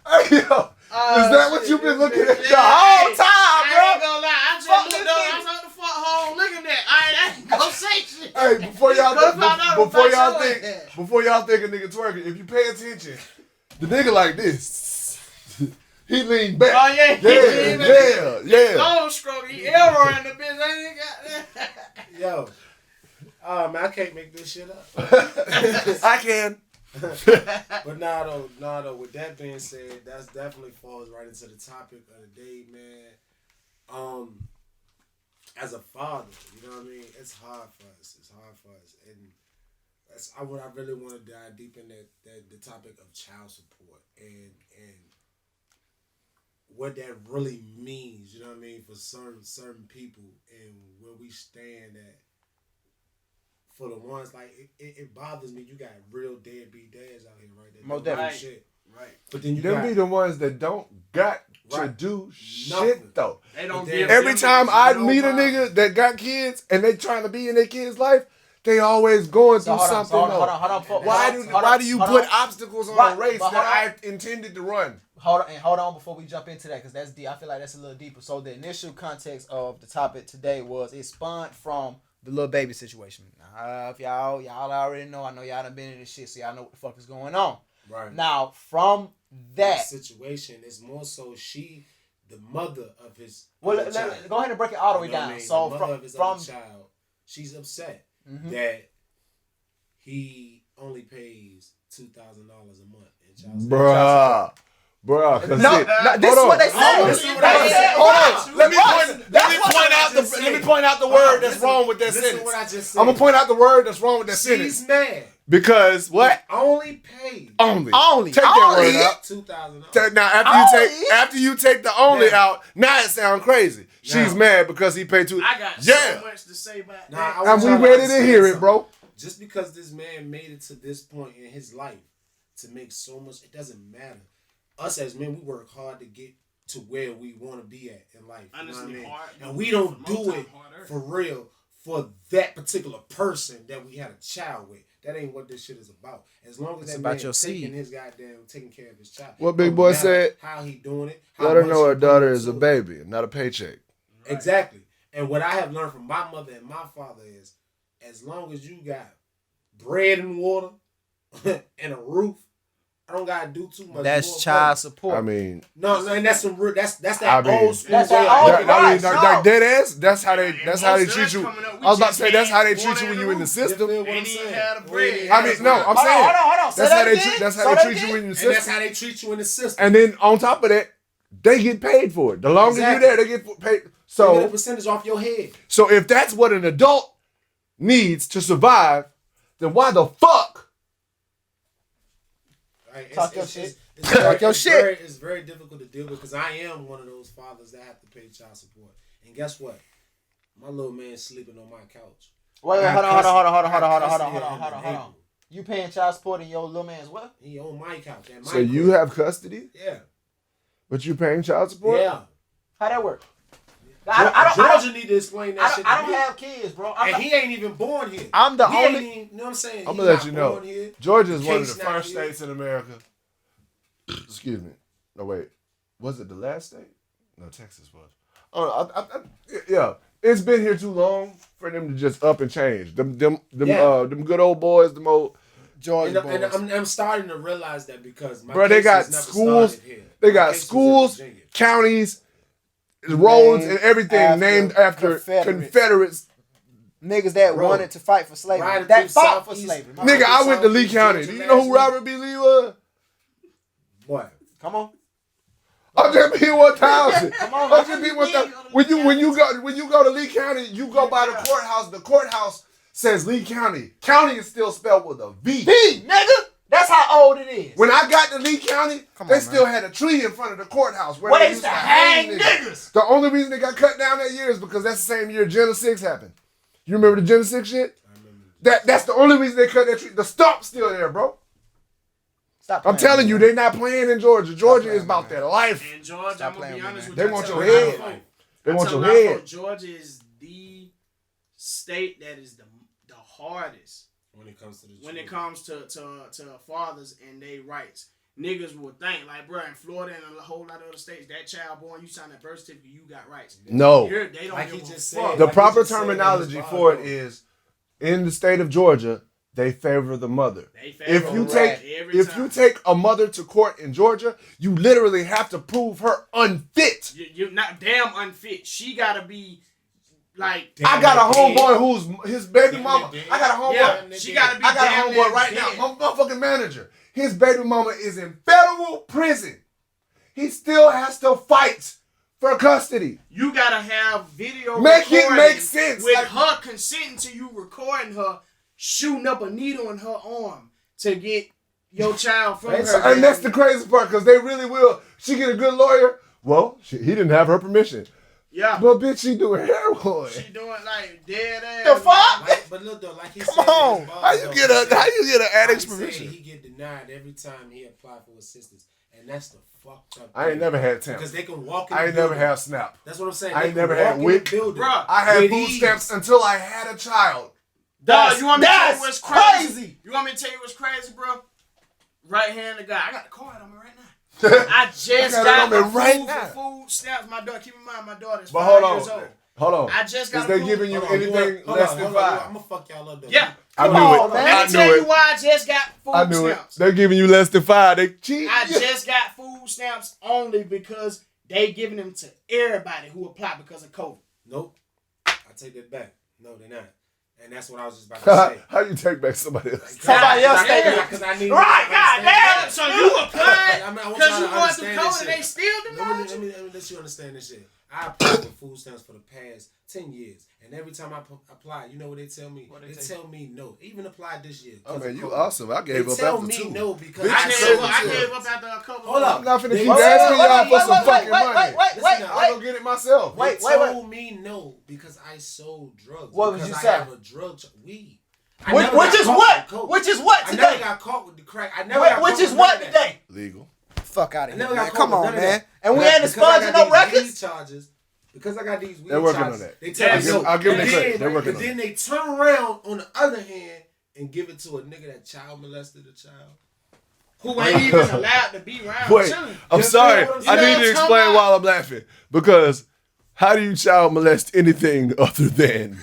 Hey, yo, is that what you've been looking at the whole time, I ain't bro? gonna lie. I just Fuck looked this up. nigga. I was on the fuck home looking at. I ain't gonna say shit. Hey, before y'all Go find out before about y'all your think ass. before y'all think a nigga twerking, if you pay attention, the nigga like this. He leaned back. Oh yeah, Yeah. Long stroke. He Elroy in the bitch. I ain't got that. Yo, man, I can't make this shit up. I can. But nah though. With that being said, that's definitely falls right into the topic of the day, man. As a father, you know what I mean. It's hard for us. And that's what I really want to dive deep in that the topic of child support and what that really means. You know what I mean for certain people and where we stand at. For the ones like it bothers me. You got real deadbeat dads out here, right? That Most don't do definitely. shit. Right. But then you Them got be the ones that don't got to Right. do Nothing. shit though. They don't But give then Every them time niggas I no meet a problem. nigga that got kids and they trying to be in their kid's life, they always going So through hold on, something. hold on. Why do you put obstacles on Right, a race but that hold I intended to run? Hold on before we jump into that, because that's deep. I feel like that's a little deeper. So the initial context of the topic today was it spawned from the little baby situation. If y'all already know, I know y'all done been in this shit, so y'all know what the fuck is going on. right. Now from that, situation is more so the mother of his well, other child. go ahead and break it all the way You know what I down. mean? So the mother of his from other child, she's upset Mhm. that he only pays $2,000 a month in child support. Bruh, cause no, this is what they said. This is what They I said, said. hold on. Let me Let point out the word that's wrong with that Listen sentence. to what I just said. I'm gonna point out the word that's wrong with that sentence. She's mad. Because what? He only paid Only. Take that word out. $2,000. Now after you take the only out, now it sounds crazy. She's mad because he paid I got Yeah. so much to say about Nah, that. I want And we y'all to ready to understand hear it, something. bro. Just because this man made it to this point in his life to make so much, it doesn't matter. Us as men, we work hard to get to where we want to be at in life. Honestly, you know what I mean? hard. And we don't For the most do time, it harder. for real for that particular person that we had a child with. That ain't what this shit is about. As long as It's that about man your taking seed. taking care of his child. What Big Don't Boy matter said, how he doing it. How let her much know he her putting daughter is a into it. baby, not a paycheck. Exactly. And what I have learned from my mother and my father is, as long as you got bread and water and a roof, I don't gotta do too much. That's more child for you. support. I mean, No, and that's some real. That's that I mean, old school That's way. that of old- looking right, at it. no. dead ass. That's how they. And That's how they most of treat us you. coming up, we I was about to just say that's how they had treat water you when and you in the roof. system. You feel what I'm Ain't even saying? had a We bread. ain't I had mean, a no, bread. I'm saying Hold on. Say that's that how they again. treat. That's Say how that they treat you again. in the And that's system. how they treat you in the system. And then on top of that, they get paid for it. The longer Exactly. you there, they get paid. They get a So, percentage off your head. so if that's what an adult needs to survive, then why the fuck? Right? Talk your shit. Talk your shit. It's very difficult to deal with because I am one of those fathers that have to pay child support. And guess what? My little man's sleeping on my couch. Wait, I hold have on. custody. You paying child support and your little man's what? He on my couch. At my So you crib. have custody, Yeah. but you paying child support? Yeah. How that work? Georgia need to explain that shit. I to don't me. have kids, bro. And he ain't even born here. I'm the He ain't only. even, you know what I'm saying? I'm He gonna let not you know. born here. Georgia is one of Case the not first here. states in America. Excuse me. No, wait. Was it the last state? No, Texas was. Oh, yeah. It's been here too long for them to just up and change. Them good old boys, them old Georgia And boys. I'm starting to realize that because my Bro, they case got has never schools. started here. They My got case was in schools, Virginia. counties, roads, Named and everything after named after Confederates. Niggas that Bro. wanted to fight for slavery. Riding That through fought for Southeast. slavery. Right. Nigga, I went to Lee Southeast County. Georgia Do you know last who week. Robert B. Lee was? What? Come on. I'm just being 1,000. Come on. I'm just being 1,000. When you go to Lee County, you go by the courthouse. The courthouse says Lee County. County is still spelled with a V. B, nigga. That's how old it is. When I got to Lee County, Come they on, still had a tree in front of the courthouse Where they used to hang niggas. The only reason they got cut down that year is because that's the same year Gen 6 happened. You remember the Gen 6 shit? I remember. That's the only reason they cut that tree. The stump's still there, bro. Stop I'm playing, telling you, man. they not playing in Georgia. Georgia playing, is about man. their life. In Georgia, Stop I'm gonna be playing with honest me, with man. you. They want I tell your a lot of head. folk- They I want tell your a lot of head. folk, Georgia is the state that is the hardest When it comes to the when it comes to fathers and their rights. Niggas would think, like, bro, in Florida and a whole lot of other states, that child born, you sign that birth certificate, you got rights. No. Here, they don't Like give he a just fuck. said. The Like proper you just said in terminology his for it bio. is, in the state of Georgia, they favor the mother. They If favor you the take right every if time. you take a mother to court in Georgia, you literally have to prove her unfit. You're not damn unfit. She gotta be like. Damn I got a near dead. homeboy who's his baby Damn mama. near dead. I got a homeboy. Yeah, she gotta be. I got a damn homeboy near right dead. now. My motherfucking manager. His baby mama is in federal prison. He still has to fight for custody. You gotta have video. Make it recording make sense, with like- her consenting to you recording her shooting up a needle in her arm to get your child from her. And that's the crazy part, because they really will. She get a good lawyer. Well, he didn't have her permission. Yeah, But bitch, she doing heroin. she doing like dead ass. The fuck? Like, but look though, like he Come said, on. in his How you bio, get he a said- how you get an addict's he said permission? He get denied every time he apply for assistance, and that's the fucked up. I ain't thing. never had temp. Because they can walk in. I the ain't never building. had Snap. That's what I'm saying. I They ain't can never had walk in WIC. the building. Bruh. I had With food ease. stamps until I had a child. Dog, you want me to tell you That's what's crazy? crazy. You want me to tell you what's crazy, bro? Right hand the guy. I got the card on me right now. I just I got it got on me the right food now. for food stamps. My daughter, keep in mind, my daughter is But 5 hold years on. old. Hold on. I just got Is they approved. giving you Hold on, anything hold less on, than hold on. I'm 5? gonna fuck y'all up though. Yeah. I Come knew on, it. man. I Let me tell knew you it. why I just got food I knew it. stamps. They're giving you less than 5. They cheat. I just got food stamps only because they giving them to everybody who applied because of COVID. Nope. I take that back. No, they're not. And that's what I was just about to say. How you take back somebody else? Somebody else take take it. because I need Right, to God understand damn. this So shit. you applied I want because y'all you to going through understand COVID this and they shit. still Let denied me let you understand this shit. I applied for food stamps for the past 10 years. And every time I apply, you know what they tell me? They tell me no. Even applied this year. Oh, man, you COVID. awesome. I gave They up tell after me 2. no because Bitch, I you gave up after a couple. Hold up. I'm not finna They keep told asking me- y'all for some wait, fucking wait, money. wait, wait, Listen wait, now, I'll go get it myself. Wait, They wait, wait. told me no because I sold drugs. What would because you I say? have a drug weed. I Which never got is caught what? with coke. Which is what I never today? got caught with the crack. I never got Which caught is with what none of that. today? Legal. Fuck out I of here, never man. got caught Come with on, none of man. that. And we But ain't because I expunging got no these records. weed charges. Because I got these weed They're working charges, on that. they tell me no. I'll give them And the credit. then- They're working but on then they turn around on the other hand and give it to a nigga that child molested a child. Who ain't even allowed to be around Wait, chilling. I'm Just sorry. know what I'm I saying. need to You know what I'm explain talking while I'm laughing. Because how do you child molest anything other than?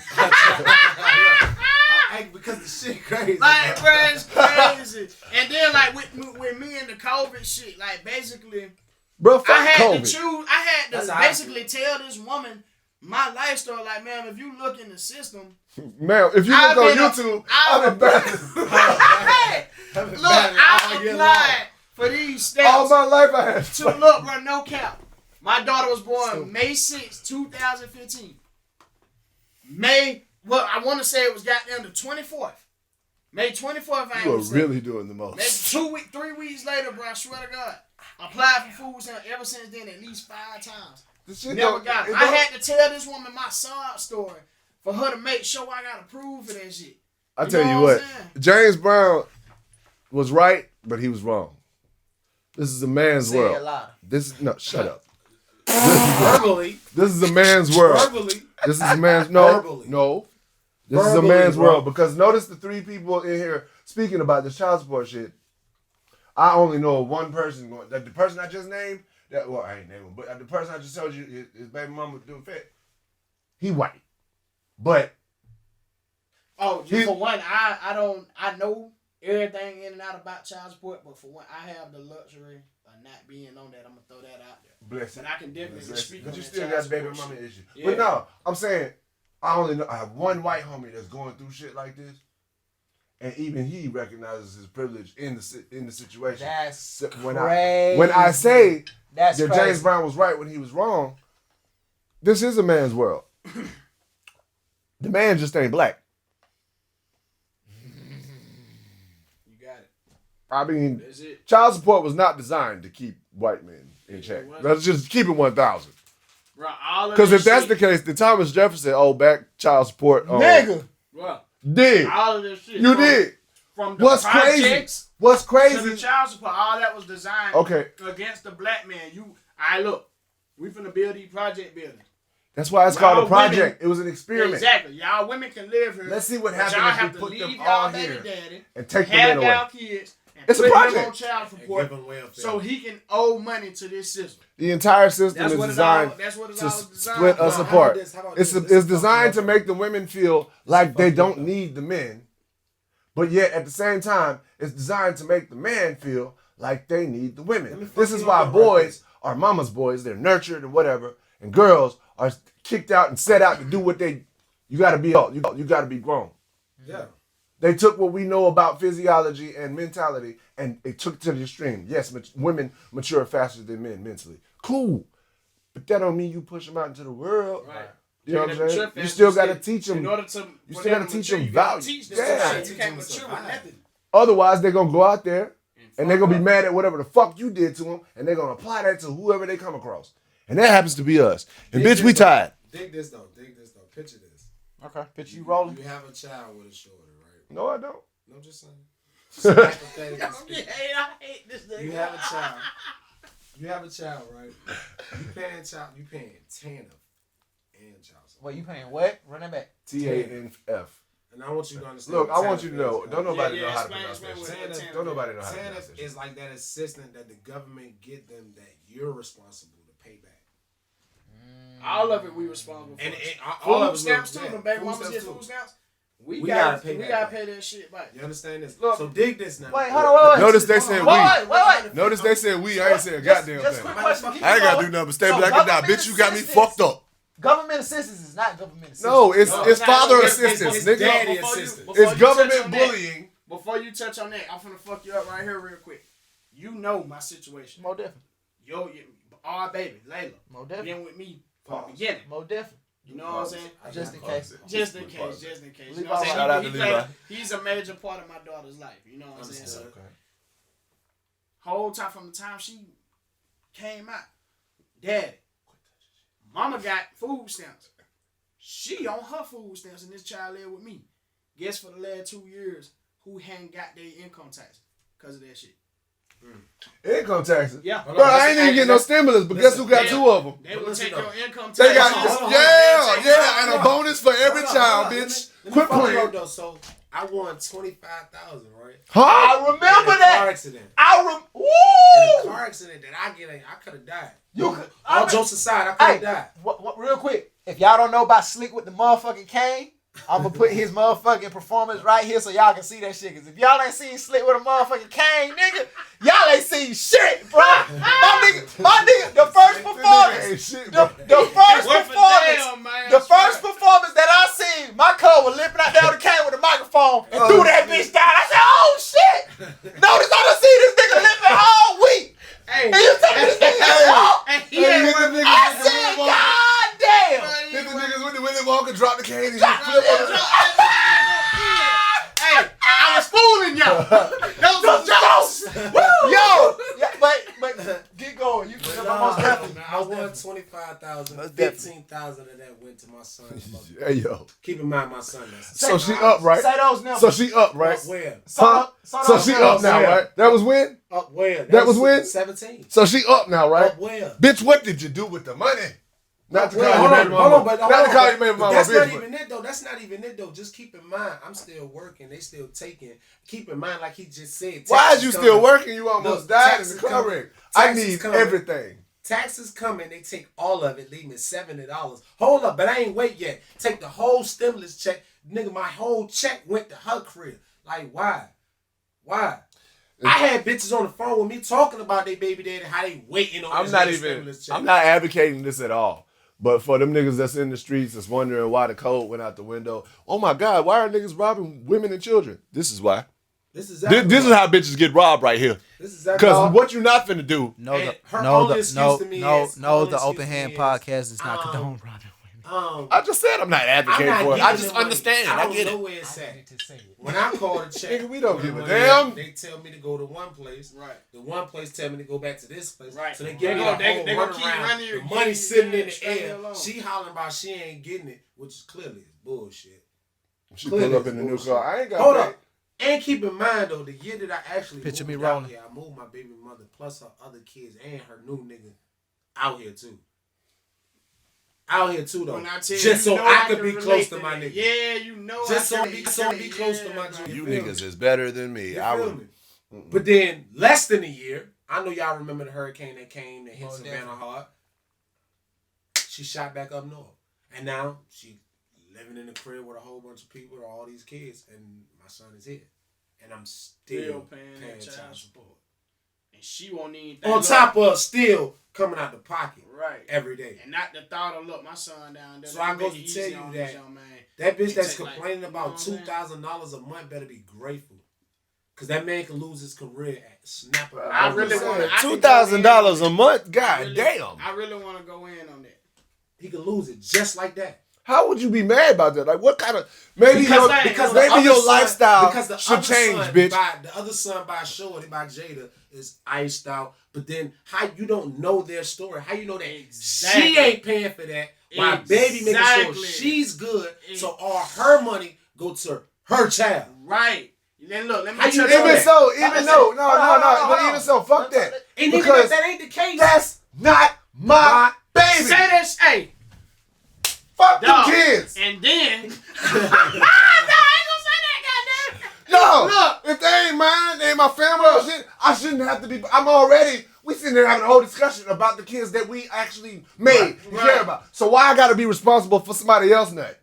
Because the shit crazy. Like, bro. bro, it's crazy. And then, like, with me and the COVID shit, like, basically, Bro, fuck I had COVID. to choose. I had That's to how I basically tell this woman my life story. Like, ma'am, if you look in the system, Man, if you I've look on been a- YouTube, I've I've been battling. hey, I've been look, battling I all year applied for these All steps my life I had. to look, bro, no cap. My daughter was born May 6, 2015. Well, I want to say it was goddamn the 24th. May 24th, I You are ain't really doing the Maybe most. 3 weeks later, bro, I swear to God. I applied for food stamps ever since then at least 5 times. This shit Never don't- got it. it I don't- had to tell this woman my sob story for her to make sure I got approved for that shit. I You tell know you what what, I'm saying? James Brown was right, but he was wrong. This is a man's Say world. it louder. This is no, shut up. Verbally. This is a man's world. Verbally. This is a man's no, Verbally. no. This is a Verbally, man's bro. world because notice the 3 people in here speaking about this child support shit. I only know of one person going. The person I just named. Well, I ain't named him, but the person I just told you, his baby mama doing fit. He white, but Oh, He- for one, I know everything in and out about child support, but for one, I have the luxury of not being on that. I'm gonna throw that out there. bless But it. I can definitely speak on But you that still child got baby support mama shit. issue. Yeah. But no, I'm saying I only know I have one white homie that's going through shit like this, and even he recognizes his privilege in the situation. That's So when crazy. I say That's that crazy. James Brown was right when he was wrong, this is a man's world. The man just ain't black. You got it. I mean, That's it. child support was not designed to keep white men in check. It wasn't. Let's just keep it 1,000. Bro, all of Because this if that's shit, the case, then Thomas Jefferson, back child support. Nigga. bro, Did. all of this shit. You from- did. from the What's projects crazy? to the child support, all that was designed against the black man. Look, we finna build these project buildings. That's why it's called a project. It was an experiment. Exactly. Y'all women can live here. Let's see what happens happens if if we put them leave all y'all here daddy and take the have men away. y'all kids and It's a put project. him on child support so he can owe money to this system. The entire system is designed to split us apart. It's designed to make the women feel like they don't need the men, but yet at the same time, it's designed to make the man feel like they need the women. This is why boys are mama's boys. They're nurtured and whatever, and girls are kicked out and set out to do what they. You got to be adult. You got to be grown. Yeah. They took what we know about physiology and mentality and they took it to the extreme. Yes, women mature faster than men mentally. Cool. But that don't mean you push them out into the world. Right. You know what I'm saying? You still got to teach them. You still got to teach them value. Yeah. You can't mature with nothing. Otherwise, they're going to go out there and they're going to be mad at whatever the fuck you did to them and they're going to apply that to whoever they come across. And that happens to be us. And bitch, we tired. Dig this though. Picture this. Okay. Picture you rolling. You have a child with a shorty, right? No, I don't. No, I'm just saying. I hate this nigga. You have a child. You have a child, right? You paying TANF and child support. Wait, you paying what? Run that back. TANF. And I want you to understand. Look, I want you to know. Don't nobody know how to pronounce that TANF. shit. Don't nobody know how to pronounce TANF that is like that assistance that the government get them that you're responsible to pay back. All of it we responsible for. And all of stamps too. Them baby mamas get food stamps. We gotta pay that shit back. You understand this? Look, so dig this now. Wait, hold on, wait. Notice they said we. Wait. Notice they said we. I ain't saying a goddamn thing. I ain't gotta do nothing but stay So black and die. Bitch, you got me fucked up. Government assistance is not government assistance. No, it's father assistance, It's nigga. daddy assistance. It's government bullying. Before you touch on that, I'm finna fuck you up right here real quick. You know my situation. More different. Our baby, Layla. More different. Been with me from the beginning. More different. You know what I'm saying? Just in case. Just in case. You know what Shout out I'm to saying? Levi. He's a major part of my daughter's life. You know what I'm saying? So, whole time from the time she came out, Daddy, Mama got food stamps. She on her food stamps and this child lived with me. Guess for the last 2 years, who hadn't got their income tax because of that shit? Income taxes. Yeah. Bro, I ain't even getting no stimulus, but guess who got 2 of them? They will take your income tax. They got, and a bonus for every child, bitch. Quit playing. Though, so I won $25,000, right? Huh? I remember that. Car accident. Woo! In a car accident that I could have died. All jokes aside, I could have died. What, real quick, if y'all don't know about Tslick with the motherfucking cane, I'm gonna put his motherfucking performance right here so y'all can see that shit. Cause if y'all ain't seen Tslick with a motherfucking cane, nigga, y'all ain't seen shit, bro. My nigga, the first performance, the first performance that I seen, my cuz was limping out there with the cane with the microphone and threw that bitch down. I said, oh shit! Notice I done see this nigga limping all week. And you taking this nigga out. I said, God damn. Hit the niggas with the Willy Wonka, drop the cane, and you Hey, I was fooling y'all. Those was jokes. Yo, but get going. You can almost definitely. I won $25,000. $15,000 of that went to my son's mother. Hey, yo. Keep in mind, my son. So she up, right? Say those numbers. So she up, right? Up where? Huh? So she up now, right? That was when? Up where? That was when? 17. So she up now, right? Up where? Bitch, what did you do with the money? Not to call you Hold baby on, mama. but Not to call you baby mama. That's not bitch, even it though. That's not even it though. Just keep in mind, I'm still working. They still taking. Keep in mind, like he just said. Why is you still working? You almost died in the taxes car coming. wreck. I Taxes need coming. everything. Taxes coming, they take all of it, leave me $70. Hold up, but I ain't wait yet. Take the whole stimulus check. Nigga, my whole check went to her crib. Like, why? I had bitches on the phone with me talking about their baby daddy, how they waiting on stimulus check. I'm not advocating this at all. But for them niggas that's in the streets that's wondering why the code went out the window, oh my God, why are niggas robbing women and children? This is why. This is how bitches get robbed right here. Because what you not finna do. The Open Hand Podcast is not condone robbing women. I just said I'm not advocating for it. I just understand. I get it. Where it's at. When I call the check, Nigga, we don't give a damn. They tell me to go to one place. Right. The one place tell me to go back to this place. Right. So they give me a whole run around. The money sitting in the air. She hollering about she ain't getting it, which is clearly bullshit. She pull up in the new car. I ain't got Hold that. up. And keep in mind though, the year that I actually Picture me moved out rolling. here, I moved my baby mother plus her other kids and her new nigga out here too. Out here too though. When I tell you, Just so know I could can be relate close to that. my nigga. Yeah, you know. Just so I be can close to my bro. G. You feel niggas me? is better than me. You I feel would. me? But then less than a year, I know y'all remember the hurricane that came that hit Oh, Savannah definitely. hard. She shot back up north, and now she living in the crib with a whole bunch of people, with all these kids, and my son is here, and I'm still paying paying that child child support. And she won't need On top of still coming out the pocket right every day. and not the thought of look, my son down there. So I let me goes make it to tell easy you on that this young man. That bitch And that's take, like, complaining you about know what I'm saying? $2,000 a month better be grateful. Cause that man can lose his career at snap of a I really finger. want $2,000 a month. God damn. I really want to go in on that. He could lose it just like that. How would you be mad about that? Like, what kind of maybe Because because the maybe other your son- lifestyle because the should other change, son bitch. the other son by Shorty, by Jada, is iced out. But then how you don't know their story? How you know that Exactly. she ain't paying for that? My baby making sure Exactly. she's good, so all her money go to her child. Right. Then look, let me How you tell know you Even that? so, even Listen, though, no, hold on. but even so, fuck that. And Because even if that ain't the case, that's not my baby. Say this, hey. Fuck them Dog. kids. And then, no, I ain't gonna say that, goddamn. No, Look. if they ain't mine, they ain't my family or shit, I shouldn't have to be. We sitting there having a whole discussion about the kids that we actually made and Right. care about. So why I gotta be responsible for somebody else's nut?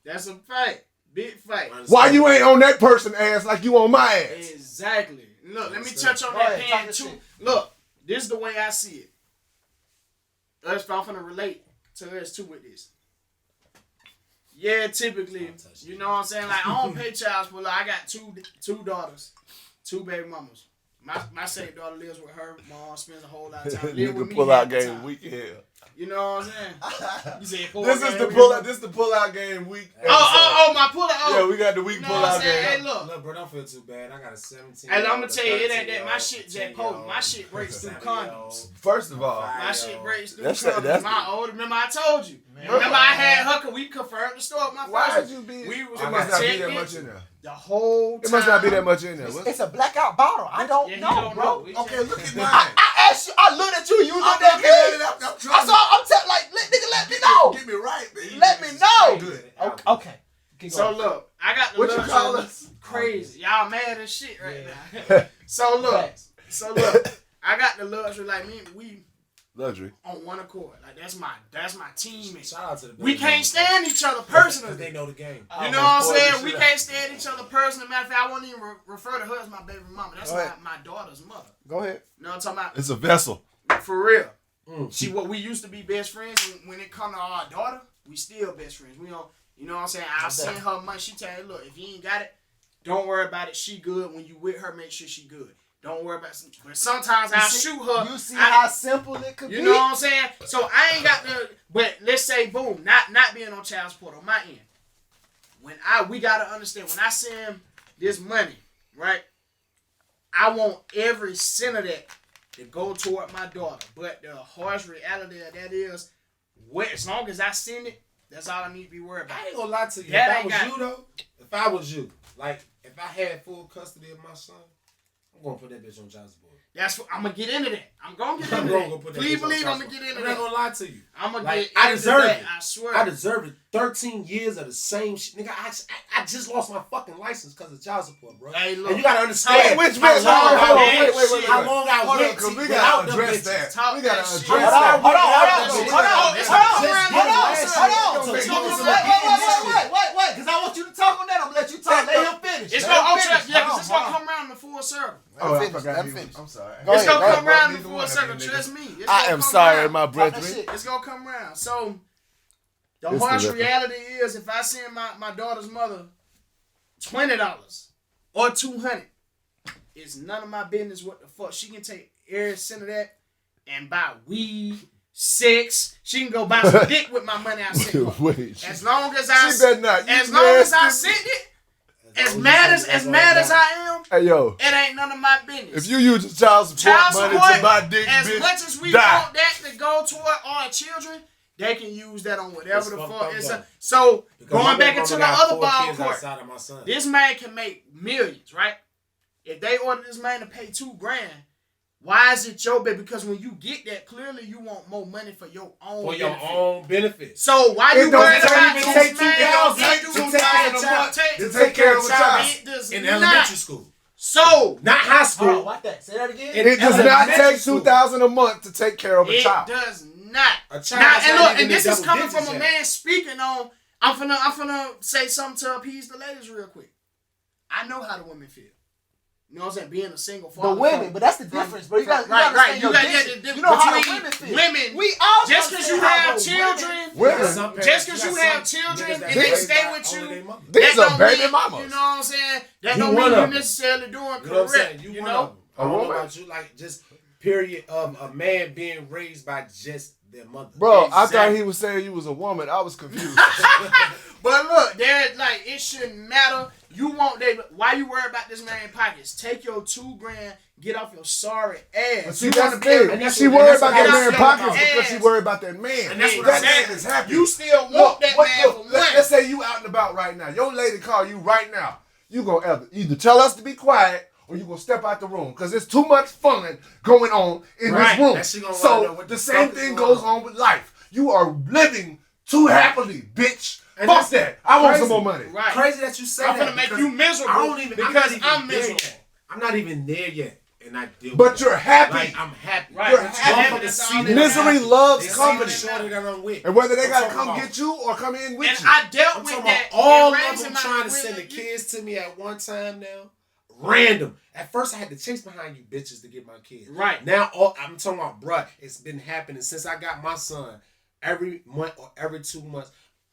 That's a fact. Big fact. Why you ain't on that person ass like you on my ass? Exactly. Look, let me Understand. touch on Go that ahead, talk pan that too. shit. Look, this is the way I see it. I'm finna relate to us too with this. Yeah, typically, you know what I'm saying? Like, I don't pay child support. Like, I got two daughters, two baby mamas. My second daughter lives with her mom, spends a whole lot of time. Live with me pull half out the game time. week. Yeah. You know what I'm saying? You said This is the pull out. This the pull out game week. Oh, my pull out. Yeah, we got the week You know pull what I'm out saying? Hey, game. look. Look, bro, don't feel too bad. I got a 17. And I'm gonna tell you, it ain't that. My shit just potent. My shit breaks through condoms. First of all, My shit breaks through That's- condoms. that's- My older, remember I told you. Remember I had her, we confirmed the story with my why first would you be? We was It must not be that protected much in there. the whole time. It must not be that much in there. What's- It's a blackout bottle. I don't Yeah, he know, don't bro. know. We Okay, just- look at mine. I asked you. I looked at you. You looked at me. I'm trying I saw. I'm telling, like, nigga, let me know. Get me right, man. Let me know. Good. Okay. Keep So going. look, I got the What you lunch call on us? crazy. Y'all mad as shit right now. So look, I got the luxury like me. We Luxury. on one accord. Like that's my teammate. Shout out to the We baby can't mamas, stand each other because personally. they know the game. You know what I'm saying? We can't stand each other personally. Matter of fact, I won't even refer to her as my baby mama. That's Go ahead. my daughter's mother. Go ahead. You know what I'm talking It's a vessel. about? For real. Mm. See, what we used to be best friends, and when it come to our daughter, we still best friends. We don't, you know what I'm saying? I'll send her money. She tell you, look, if you ain't got it, don't worry about it. She good. When you with her, make sure she good. Don't worry about it. But sometimes I'll shoot her. You see I- how simple it could be? You know what I'm saying? So I ain't got the. But let's say, boom, not being on child support on my end. We gotta understand when I send this money, right? I want every cent of that to go toward my daughter. But the harsh reality of that is, as long as I send it, that's all I need to be worried about. I ain't gonna lie to you. That If I ain't was got- you though, if I was you, like if I had full custody of my son, I'm gonna put that bitch on child support. That's what I'm gonna get into that. I'm gonna get I'm into gonna go that. put that Please bitch on believe child I'm gonna support. get into I'm not that. gonna lie to you. I'm gonna Like, get I into deserve that. it. I swear. I deserve it. 13 years of the same shit. Nigga, I just lost my fucking license because of child support, bro. Hey, look. And you gotta understand Which how bitch? long Hold on, I went. wait. How long I Hold on, went because we without gotta them address bitches. that. Talk We gotta that address shit. Hold on, that. hold on. It's gonna come around Wait, because I want you to talk on that. I'm gonna let you talk. Let him finish. It's Let gonna, him oh, finish. yeah, because Hold it's on, gonna hold come around the full circle. Oh, I finish, forgot let him he was- finish. I'm sorry. Go It's ahead, gonna go come ahead. around the Neither full one of circle. them Trust niggas. me. It's I gonna am come sorry, around. my Talk that brethren. shit. It's gonna come around. So the It's harsh the ripper. reality is, if I send my daughter's mother $20 or $200, it's none of my business what the fuck. She can take every cent of that and buy weed, sex. She can go buy some dick with my money I sent her. Wait. As long as I, She better not. as You long as I nasty. sent it, as mad as I am, Hey, yo. it ain't none of my business. If you use the child support Child money support, to buy dick, as bitch, much as we die. want that to go toward our children, they can use that on whatever It's the fucked fuck. up, It's though. so Because my going back baby into mama the got other 4 ball kids court, outside of my son. this man can make millions, right? If they order this man to pay $2,000, why is it your baby? Because when you get that, clearly you want more money for your own For your benefit. own benefit. So why It you don't worried take about even this take man? $2,000 a month to take care of a child. It does In not. elementary school. So Not high school. Hold on, watch that. Say that again. It does not elementary take school. $2,000 a month to take care of a it child. does not. A child Now, that's and not look, even and this in is double coming from digits a yet. man speaking on. I'm finna say something to appease the ladies real quick. I know how the women feel. You know what I'm saying? Being a single father. The women, but that's the difference, bro. You got Right. understand You your got diction. You know how the between women feel. women. We all Just because you have children, Women. Some parents- just because you got have some children niggas that and they raised stay by with only you, their mama. These that are don't baby mean, mamas. You know what I'm saying? That You don't one mean of you them. necessarily doing You know what I'm saying? correct. You You one know? of them. I don't know woman. about you, like just period of a man being raised by just their mother. Bro, I thought Exactly. he was saying you was a woman. I was confused. But look, there like it shouldn't matter. You want that? Why you worry about this man pockets? Take your $2,000, get off your sorry ass. But see, You that's wanna the be able thing. to- that's She what- worried that's about what that I'm man saying pockets about because she ass. worried about that man. And that's what that I'm saying. man is happy. You still want that man for money. Let's say you out and about right now. Your lady call you right now. You gonna either tell us to be quiet or you gonna step out the room because there's too much fun going on in Right. this room. That shit gonna wind up So with the the same fuck is thing going goes on. on with life. You are living too happily, bitch. And Fuck that's that. I want some crazy. more money. Right. Crazy that you say I'm that. gonna make because you miserable I don't even, because I'm, I'm not even there miserable. yet. I'm not even there yet, and I deal But with you're that. happy. Like I'm happy. Right. You're That's happy. all Motherfuckers that see matters. that I'm Misery happy. loves They see company. the shorty that I'm with. And whether they I'm gotta talking come about- get you or come in with And you. I dealt I'm with talking that. about all in of raising them my trying to send the women. kids to me at one time now. Random. At first, I had to chase behind you bitches to get my kids. Right. Now, I'm talking about, bruh, it's been happening since I got my son. Every month or every 2 months,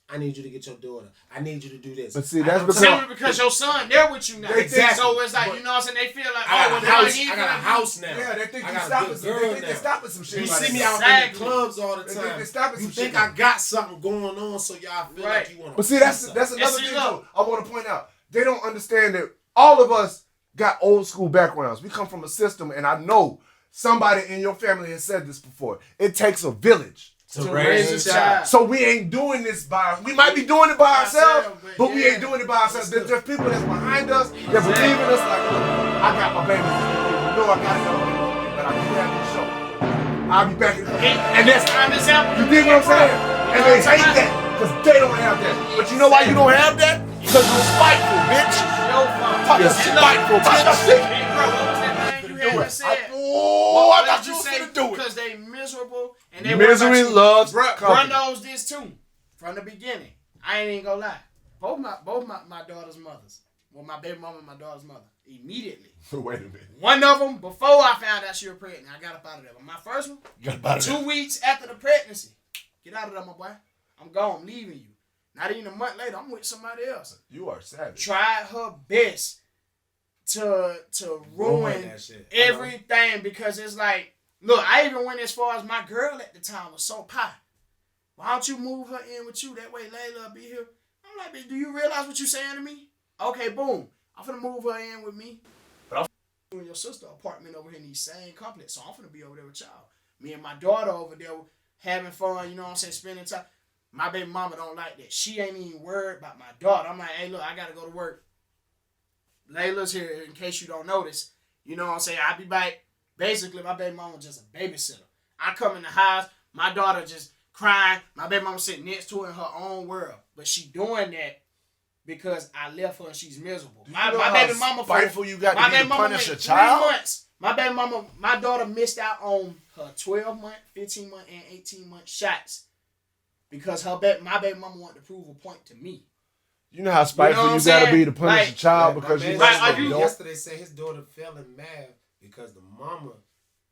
I need you to get your daughter. I need you to do this. But see, that's I'm because- telling Simply because your son there with you now. Exactly. So it's like, But you know what I'm saying? They feel like, I oh, got well, a they house. ain't I got a house now. Yeah, they think I you got a stopping good some. They girl think they're now. stopping some shit. You like see me that. out in Exactly. the clubs all the They think time. they're stopping You some think shit. I got something going on, so y'all feel Right. like you want to. But see, that's another see, thing look. too. I want to point out. They don't understand that all of us got old school backgrounds. We come from a system, and I know somebody in your family has said this before. It takes a village To raise a child. So we ain't doing this we might be doing it by ourselves, but we yeah. ain't doing it by ourselves. There's just people that's behind us that believe in us. Like, look, I got my baby. You know I got another baby, but I do have this show. I'll be back in the and that's prime example. you dig what I'm saying? And they hate that because they don't have that. But you know why you don't have that? Because you're spiteful, bitch. Your fault. You're spiteful, bitch. Hey, bro, what was that thing you had just said? Oh, I What thought did you was say? gonna do it. Because they miserable and they Misery worry about you. loves Bruh company. knows this too from the beginning. I ain't even gonna lie. Both my daughter's mothers. Well, my baby mama and my daughter's mother. Immediately. Wait a minute. One of them, before I found out she was pregnant, I got up out of there. But my first one, You got about 2 weeks after the pregnancy, get out of there, my boy. I'm gone. I'm leaving you. Not even a month later, I'm with somebody else. You are savage. Tried her best to ruin that shit. everything because it's like, look, I even went as far as my girl at the time was so pie. Why don't you move her in with you? That way Layla will be here. I'm like, bitch, do you realize what you're saying to me? Okay, boom. I'm finna move her in with me. But I'm you and your sister apartment over here in these same complex. So I'm finna be over there with y'all. Me and my daughter over there having fun, you know what I'm saying, spending time. My baby mama don't like that. She ain't even worried about my daughter. I'm like, hey, look, I gotta go to work. Layla's here in case you don't notice. You know what I'm saying? I'll be back. Basically, my baby mama just a babysitter. I come in the house, my daughter just crying. My baby mama sitting next to her in her own world. But she doing that because I left her and she's miserable. Do you My know baby how mama spiteful you got my to be baby to mama punish went a child? 3 months. My daughter missed out on her 12-month, 15-month, and 18-month shots because my baby mama wanted to prove a point to me. You know how spiteful You know you what I'm gotta be saying? to punish Like- a child Yeah, because my you man Right, know are you- don't. yesterday said his daughter fell in math because the mama.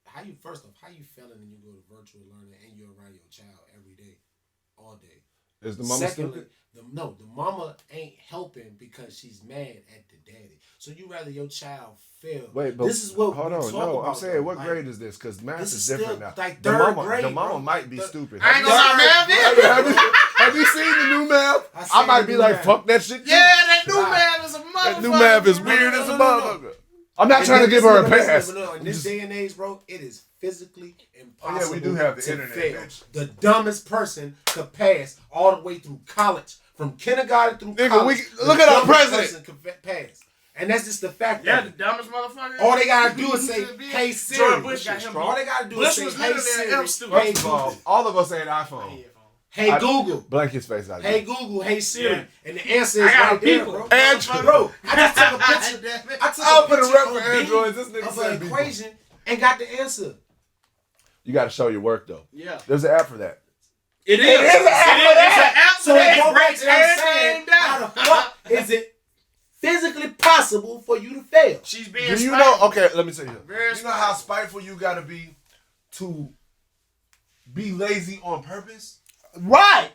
How you feeling when you go to virtual learning and you're around your child every day, all day? Is the mama Secondly, stupid? the mama ain't helping because she's mad at the daddy. So you rather your child fail. Wait, but this is what hold we on. talk No, about, I'm saying though. what Like, grade is this? Because math this is is different still, now. like, the third mama, grade, the mama bro. might Like, be the- stupid. I ain't gonna lie, man. Have you seen the new math? I I seen might the be new like, math. fuck that shit. Too. Yeah, that new Right. math is a motherfucker. That new math is weird as a No. motherfucker. I'm not And trying to then give her a listen, pass. listen, in this day and age, bro, it is physically Oh impossible yeah, we do have the to internet, fail. bitch. The dumbest person could pass all the way through college, from kindergarten through Nigga, college. look at our dumbest president. person could pass. And that's just the fact Yeah, of the it. dumbest motherfucker. All they gotta do is say, Bush hey Siri. Bush got him. All they gotta do Bush is was say, hey literally an Siri, F student. hey First of all, Google, all of us saying iPhone. hey Google, Blank his face out. hey Google, hey Siri. Yeah. And the answer I is got right there, people. bro. Android. Bro, I just took a picture. I'll put a rep on for Bing Androids. This nigga of said an people. equation and got the answer. You got to show your work though. Yeah. There's an app for that. It is. It is an app for that. It's So an it app go that back breaks to what I'm saying, everything how the down. fuck is it physically possible for you to fail? She's being Do you spiteful. know? Okay, let me tell you. Very You know how spiteful. spiteful you got to be lazy on purpose. Right.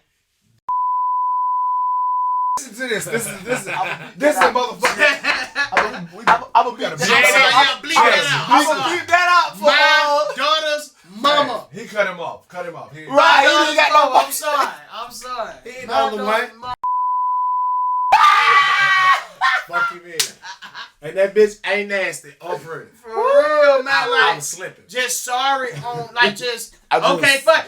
Listen to this. This is a motherfucker. We gotta beat Yeah, that bleep that out. I'm gonna beat that out for My daughter's mama. He cut him off. Cut him off. He- Right, he My didn't got daughter's no mama. I'm sorry. I'm sorry. He ain't My the only daughter's one. mama. Fuck you, man. And that bitch ain't nasty or pretty. For real, man. I Like, was slipping. just sorry on, like, just, I just- okay, fuck.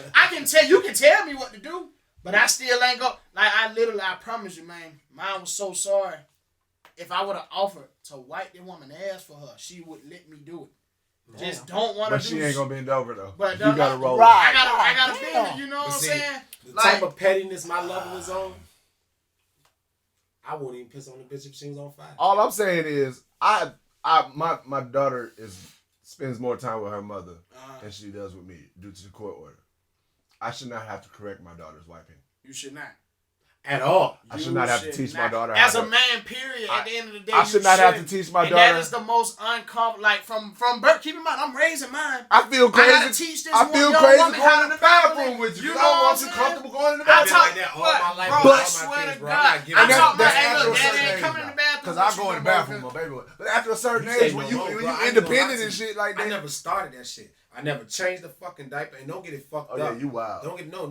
You can tell me what to do, but I still ain't go. Like, I promise you, man, mine was so sorry. If I would have offered to wipe the woman ass for her, she would let me do it. Just don't want to But do she ain't gonna bend over though. But You gotta roll. Right. I gotta Damn. bend it, you know what But I'm see, saying? The Like, type of pettiness my level is on, I wouldn't even piss on the bitch if she was on fire. All I'm saying is, my daughter spends more time with her mother than she does with me due to the court order. I should not have to correct my daughter's wiping. you should not. At all. I should not have to teach my daughter As how a to. man, period, at the end of the day, I should not have to teach my and daughter. that is the most uncomfortable, like, from birth. Keep in mind, I'm raising mine. I feel crazy. I gotta teach this I feel young crazy woman going how in the to properly- bathroom with you. you I know don't what want I'm you saying? comfortable going in the I I've been bathroom. talk- like that all my life. Bro, with all I my swear kids, to bro. I'm God. not giving I'm that talking about, shit. hey, after look, a daddy certain ain't age coming in now. the bathroom. Cause with I you go in no the more, bathroom with my baby. But after a certain You say age, when no you more, bro. I ain't independent gonna and shit like I that. never started that shit. I never changed the fucking diaper, and don't get it fucked Oh up. yeah, you wild. Don't get no.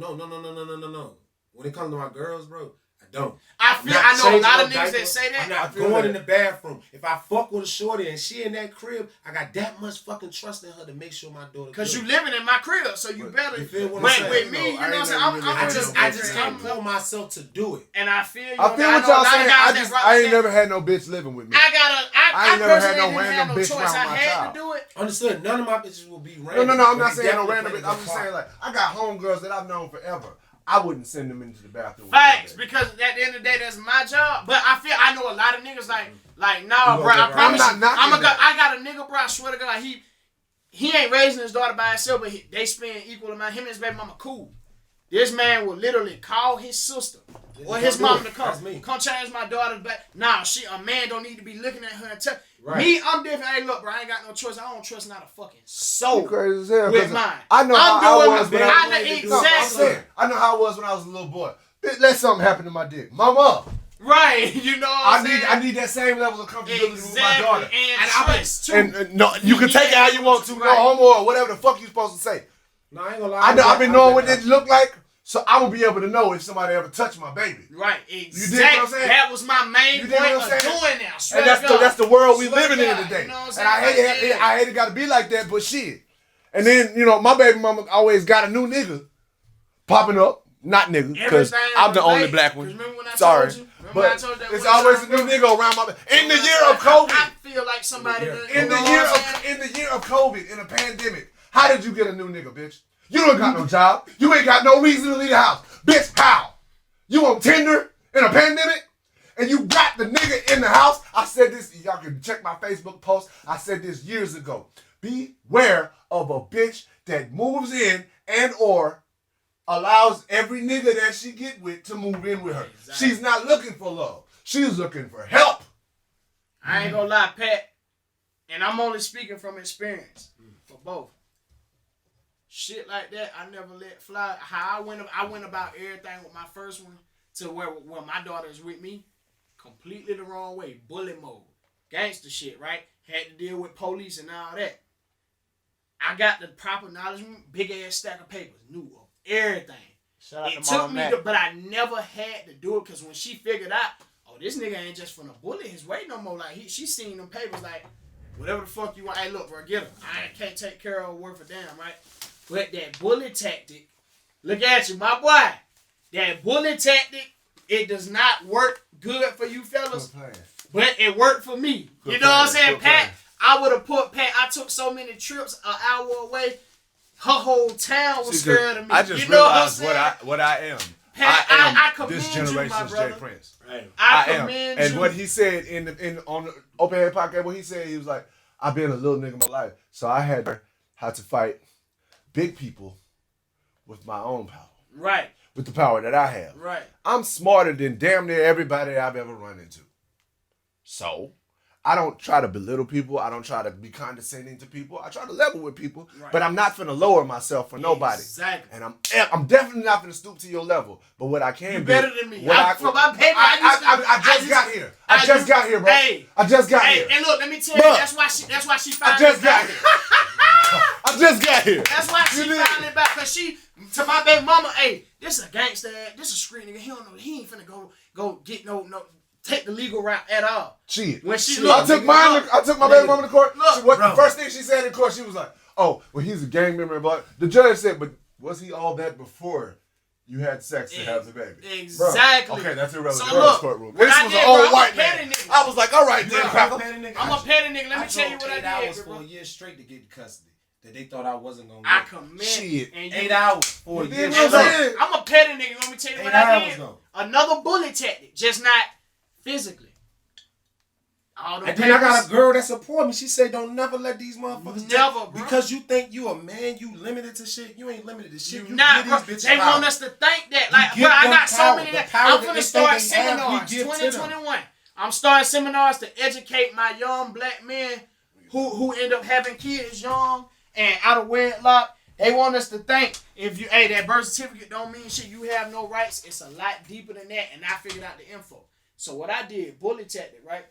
When it comes to my girls, bro, I don't. I I'm not know a changing lot no of niggas diaper. that say that. I'm not I feel going that. in the bathroom. If I fuck with a shorty and she in that crib, I got that much fucking trust in her to make sure my daughter. Cause good. you living in my crib, so you better. You feel what I'm But saying? with me, you know what I'm saying? I just can't pull myself to do it. And I feel you. I feel know what a y'all lot of saying. guys that rock I ain't that. never had no bitch living with me. I ain't never had personally no didn't random have no bitch choice. around I my had child. to do it. Understood? None of my bitches will be No, random. I'm but not it saying no definitely random plays bitch. a I'm just part. saying like I got homegirls that I've known forever. I wouldn't send them into the bathroom. Facts, with my baby. because at the end of the day, that's my job. But I know a lot of niggas like You nah, gonna bro. get I right. promise I'm you. not knocking that. I got a nigga, bro. I swear to God, he ain't raising his daughter by himself, but they spend equal amount. Him and his baby mama cool. This man will literally call his sister or his mom to That's me. come change my daughter's back. Nah, a man don't need to be looking at her and tell. Right. Me, I'm different. Hey, look, bro, I ain't got no choice. I don't trust not a fucking soul. You crazy as hell. With 'cause mine. I know I'm how I doing was my when best. I I know No, I'm exactly. saying, I know how I was when I was a little boy. Let something happen to my dick. Mama, Right, you know what I'm saying? I need that same level of comfortability with my Exactly, daughter. and trust, too. And no, you can take it how you want to, no Right. homo or whatever the fuck you supposed to say. No, I ain't gonna lie. I've been knowing what it look like, so I will be able to know if somebody ever touched my baby. Right, dig exactly. what I'm saying? That was my main You point dig what I'm of saying? doing that. I swear And to God. that's the world we Swear to living in God, today. you know what I'm And I saying? hate it got to be like that, but shit. And then, my baby mama always got a new nigga popping up. Not nigga, because Everything I'm the was only late. black 'Cause one. remember when I Sorry. told you? Remember when I But told you that it's one always a time, new bro? nigga around my in the When I year said, of COVID. I feel like somebody done. In the you know year what I'm saying? in the year of COVID, in a pandemic, how did you get a new nigga, bitch? You don't got no job. You ain't got no reason to leave the house. Bitch, how? You on Tinder in a pandemic? And you got the nigga in the house? I said this, y'all can check my Facebook post. I said this years ago. Beware of a bitch that moves in and or allows every nigga that she get with to move in with her. Exactly. She's not looking for love. She's looking for help. I ain't gonna lie, Pat, and I'm only speaking from experience for both. Shit like that, I never let fly. How I went about everything with my first one to where my daughter is with me, completely the wrong way. Bully mode, gangster shit, right? Had to deal with police and all that. I got the proper knowledge, big ass stack of papers, knew of everything. Shout out It to took Mama me, Mac. but I never had to do it because when she figured out, oh, this nigga ain't just finna bully his way no more. Like she seen them papers, like whatever the fuck you want. Hey, look, bro, get her. I can't take care of her worth a damn, right? But that bully tactic, look at you, my boy. That bully tactic, it does not work good for you fellas, but it worked for me. You know what I'm saying, Pat? I would have put Pat. I took so many trips an hour away. Her whole town was scared of me. I just you know realized what I am. Pat, I commend this you, my generation's brother. Jay Prince. Right. I I am. commend And you. what he said on the Open Head Podcast, what he said, he was like, I've been a little nigga my life, so I had to fight big people with my own power. Right. With the power that I have. Right. I'm smarter than damn near everybody I've ever run into. So, I don't try to belittle people. I don't try to be condescending to people. I try to level with people. Right. But I'm not finna lower myself for nobody. Exactly. And I'm definitely not finna stoop to your level. But what I can do... You better than me. For my baby, I just got here. I just got here, bro. Hey, I just got here. And look, let me tell you, that's why she finally I just got here. I just got here. That's why she finally back. Because she, to my baby mama, hey, this is a gangster, this is a street nigga. He don't know, he ain't finna go get no, take the legal route at all. Shit. When she I took my baby mama to court. The first thing she said in court, she was like, oh, well, he's a gang member. But the judge said, but was he all that before you had sex to have the baby? Exactly. Bro, okay, that's irrelevant. So look, courtroom. This was an old white man. I was like, all right, then, Papa. I'm a petty nigga. Let me tell you what I did. 8 hours for a year straight to get custody. That they thought I wasn't gonna. I commend. Shit. 8 hours for a year. I'm a petty nigga. Let me tell you what I did. Another bully tactic, just not physically. And then I got a girl that support me. She said, don't never let these motherfuckers never, bro. Because you think you a man, you limited to shit. You ain't limited to shit. You not, bro. They want us to think that. Like, bro, I got so many that I'm gonna start seminars 2021. I'm starting seminars to educate my young black men who end up having kids young and out of wedlock. They want us to think if you, that birth certificate don't mean shit. You have no rights. It's a lot deeper than that. And I figured out the info. So what I did, bully tactic, right?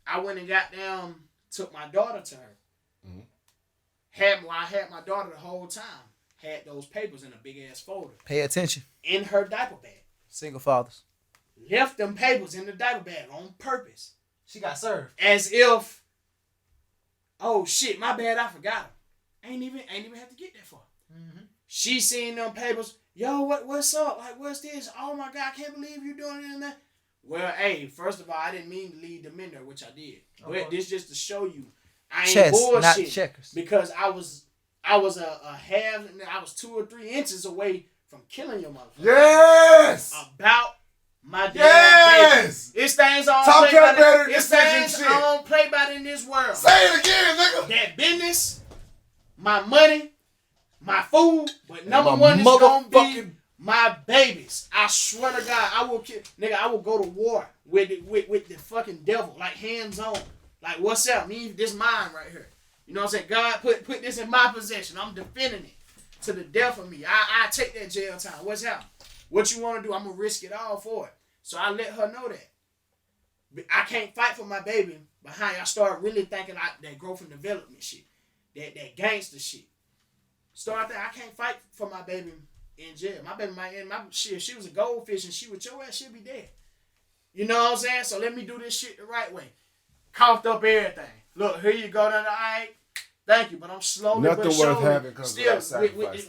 I went and got down, took my daughter to her. Mm-hmm. I had my daughter the whole time. Had those papers in a big ass folder. Pay attention. In her diaper bag. Single fathers. Left them papers in the diaper bag on purpose. She got served. As if, oh shit, my bad, I forgot them. Ain't even have to get that far. Mm-hmm. She seen them papers. Yo, what's up? Like, what's this? Oh my God, I can't believe you doing this and that. Well, hey, first of all, I didn't mean to lead them in there, which I did. But this just to show you, I ain't bullshit. Not checkers. Because I was a half, I was 2 or 3 inches away from killing your motherfucker. Yes! About my damn yes! baby. It's things I don't play about in this world. Say it again, nigga. That business, my money, my food, but number one is gonna be my babies. I swear to God, I will kill, nigga. I will go to war with the fucking devil, like hands on. Like, what's up? This mine right here. You know what I'm saying? God put this in my possession. I'm defending it to the death of me. I take that jail time. What's happening? What you want to do? I'm gonna risk it all for it. So I let her know that. I can't fight for my baby behind. I start really thinking that growth and development shit, that gangster shit. Start thinking I can't fight for my baby in jail. My baby might end shit. If she was a goldfish and she with your ass, she'd be dead. You know what I'm saying? So let me do this shit the right way. Coughed up everything. Look, here you go. Thank you, but I'm slowly Nothing but surely worth having comes still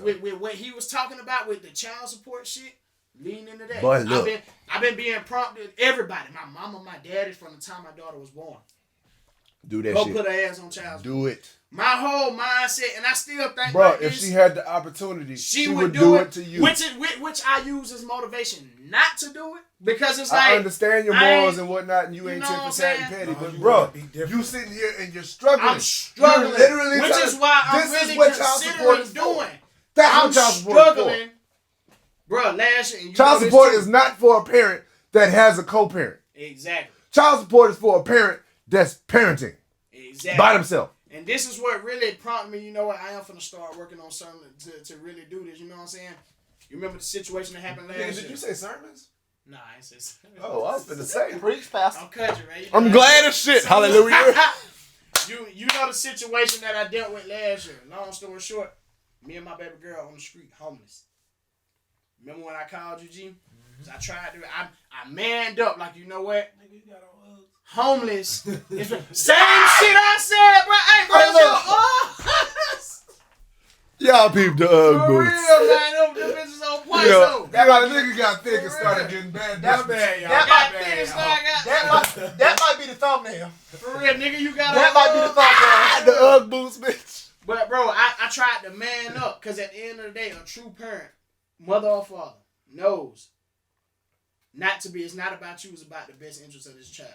with what he was talking about with the child support shit. Lean into that. Boy, look. I've been being prompted. Everybody, my mama, my daddy, from the time my daughter was born. Do that Go shit. put her ass on child support. Do it. My whole mindset, and I still think, bro, like if she had the opportunity, she would do it to you. Which I use as motivation not to do it, because it's like, I understand your morals and whatnot, and you ain't 10% petty, but bro, you sitting here and you're struggling. I'm struggling. You're literally which is why I'm really considering doing. That's what child support is for. Bro, last year, child support is not for a parent that has a co-parent. Exactly. Child support is for a parent that's parenting. Exactly. By themselves. And this is what really prompted me, you know what, I am finna start working on something to really do this, you know what I'm saying? You remember the situation that happened last year? Did you say sermons? Nah, I ain't say sermons. Oh, I was finna say. Preach, Pastor. I'm country, man. I'm glad as shit. Hallelujah. You know the situation that I dealt with last year. Long story short, me and my baby girl on the street, homeless. Remember when I called you, G? Cause I tried to. I manned up. Like, you know what? Nigga, you got on Uggs. Homeless. Same shit I said, bro. Hey, bro, Hey, look. Y'all peep the Ugg For boots. real, man. Them bitches on point, Yeah, though. that nigga got thick and started getting bad. That bad, y'all. That Got That thick and bad, started- That might be the thumbnail. For real, nigga, you got That might be the thumbnail. The Ugg boots, bitch. But, bro, I tried to man up. Because at the end of the day, a true parent, mother or father, knows not to be. It's not about you. It's about the best interest of this child.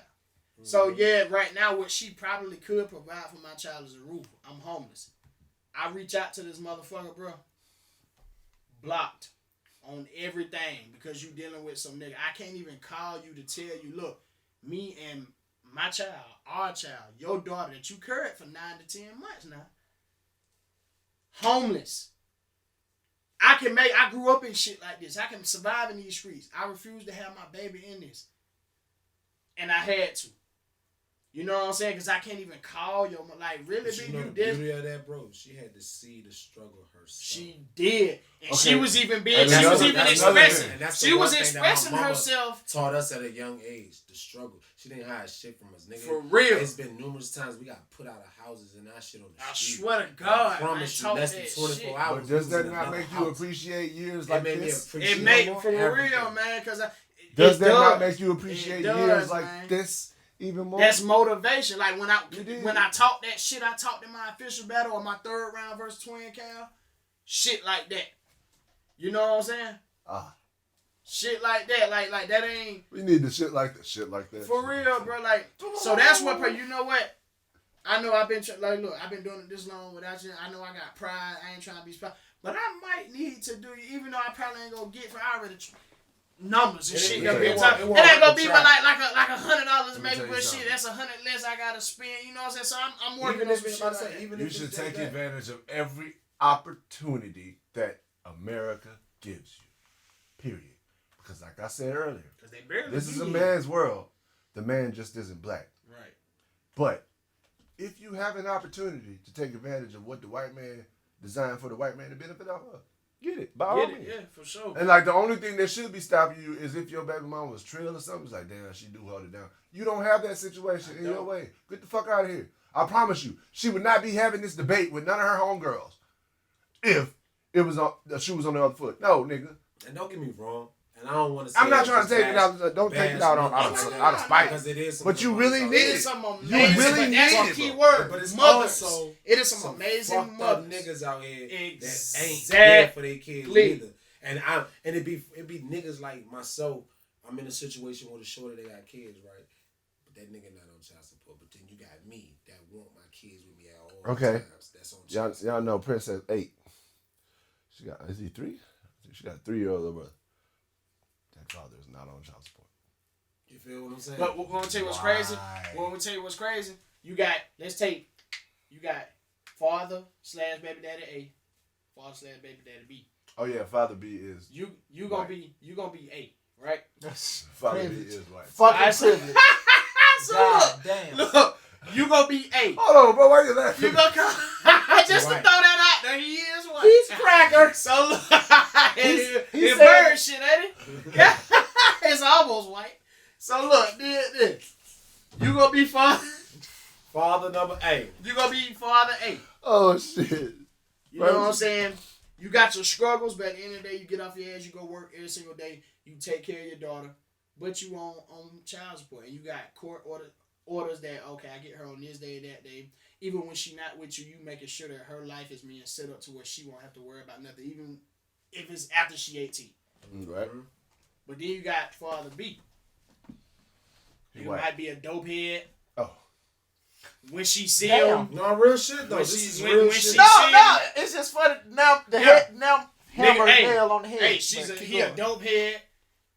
So, yeah, right now, what she probably could provide for my child is a roof. I'm homeless. I reach out to this motherfucker, bro. Blocked on everything because you dealing with some nigga. I can't even call you to tell you, look, me and my child, our child, your daughter that you carried for 9 to 10 months now, homeless. I grew up in shit like this. I can survive in these streets. I refuse to have my baby in this. And I had to. You know what I'm saying? Because I can't even call your mom. Like, really, But big, you know you the did. beauty of that, bro. She had to see the struggle herself. She did. And Okay. she was even being, And she was another- even that's another expressing. thing. And that's the She one was thing that my expressing mama herself. taught us at a young age, the struggle. She didn't hide shit from us, nigga. For real. It's been numerous times we got put out of houses and that shit on the I street. swear to God, I promise man, you, less talk than that 24 shit. hours. But does we that was in not another make you house. appreciate years It like made me this? appreciate It made, more for real, everything. man, because Does that not make you appreciate It does, years like man. this even more? That's motivation. Like when You did. I talk that shit, I talked in my official battle or my third round versus Twin Cal. Shit like that. You know what I'm saying? Shit like that. Like that ain't We need the shit like that. Shit like that. for real, bro. Like, so that's what. You know what? I know I've been like, look, I've been doing it this long without you. I know I got pride. I ain't trying to be proud, but I might need to do it, even though I probably ain't gonna get for I already numbers and It shit. ain't- Gonna be it on won't- top. it It won't ain't hurt gonna to be try. but like $100 Let me maybe, tell you but shit, something. that's $100 less I gotta spend. You know what I'm saying? So I'm working Even on if some it's shit about to like say, that. even You if should it's take that. advantage of every opportunity that America gives you. Period. Because like I said earlier, Cause they barely this is a be man's world. The man just isn't black. right. But if you have an opportunity to take advantage of what the white man designed for the white man to benefit off of, get it. By all Get it, means. yeah, for sure. And like the only thing that should be stopping you is if your baby mama was trill or something. It's like, damn, she do hold it down. You don't have that situation in your way. Get the fuck out of here. I promise you, she would not be having this debate with none of her homegirls if it was on the shoe was on the other foot. No, nigga. And don't get me wrong, and I don't want to say I'm not it's trying to take it bash- out. Don't take it bash out on niggas out of spite. because it is. But you some really motherfuckers need out It it. is some You amazing, really but that's need a it, key bro. word. But it's Mothers. also It is some some amazing fucked up mothers. niggas out here that ain't Exactly. there for their kids either. And it be niggas like myself. I'm in a situation with a shorty that got kids, right? But that nigga not on child support. But then you got me that want my kids with me at all Okay. times. That's on child support. Y'all know Princess 8. She got, is he 3? She got a 3-year-old little brother. That father is not on child support. You feel what I'm saying? But we're gonna tell you what's crazy. Why? We're gonna tell you what's crazy. You got father / baby daddy A, father / baby daddy B. Oh yeah, Father B is You gonna Right. be A, right? Father Privilege. B is white. Fucking I said- privilege. So God damn. look, you gonna be A. Hold on, bro. Why you laughing? You gonna come just to Right. throw that out there. He is white. He's cracker. So look, He it's said- bird shit, ain't it? It's almost white. So look, this. You gonna be Father number 8. You gonna be father A. Oh shit. You know what I'm saying? You got your struggles, but at the end of the day, you get off your ass, you go work every single day, you take care of your daughter, but you on child support, and you got court orders that, okay, I get her on this day, that day. Even when she not with you, you making sure that her life is being set up to where she won't have to worry about nothing, even if it's after she 18. Right. But then you got father B. He You white. might be a dope head. Oh. When she see Damn. him, No, real shit though. When This she- is when- real when shit. she- No, it's just funny. Now the Yeah. head, now hammer Nigga, hey, nail on the head. hey, she's But keep he a going. dope head.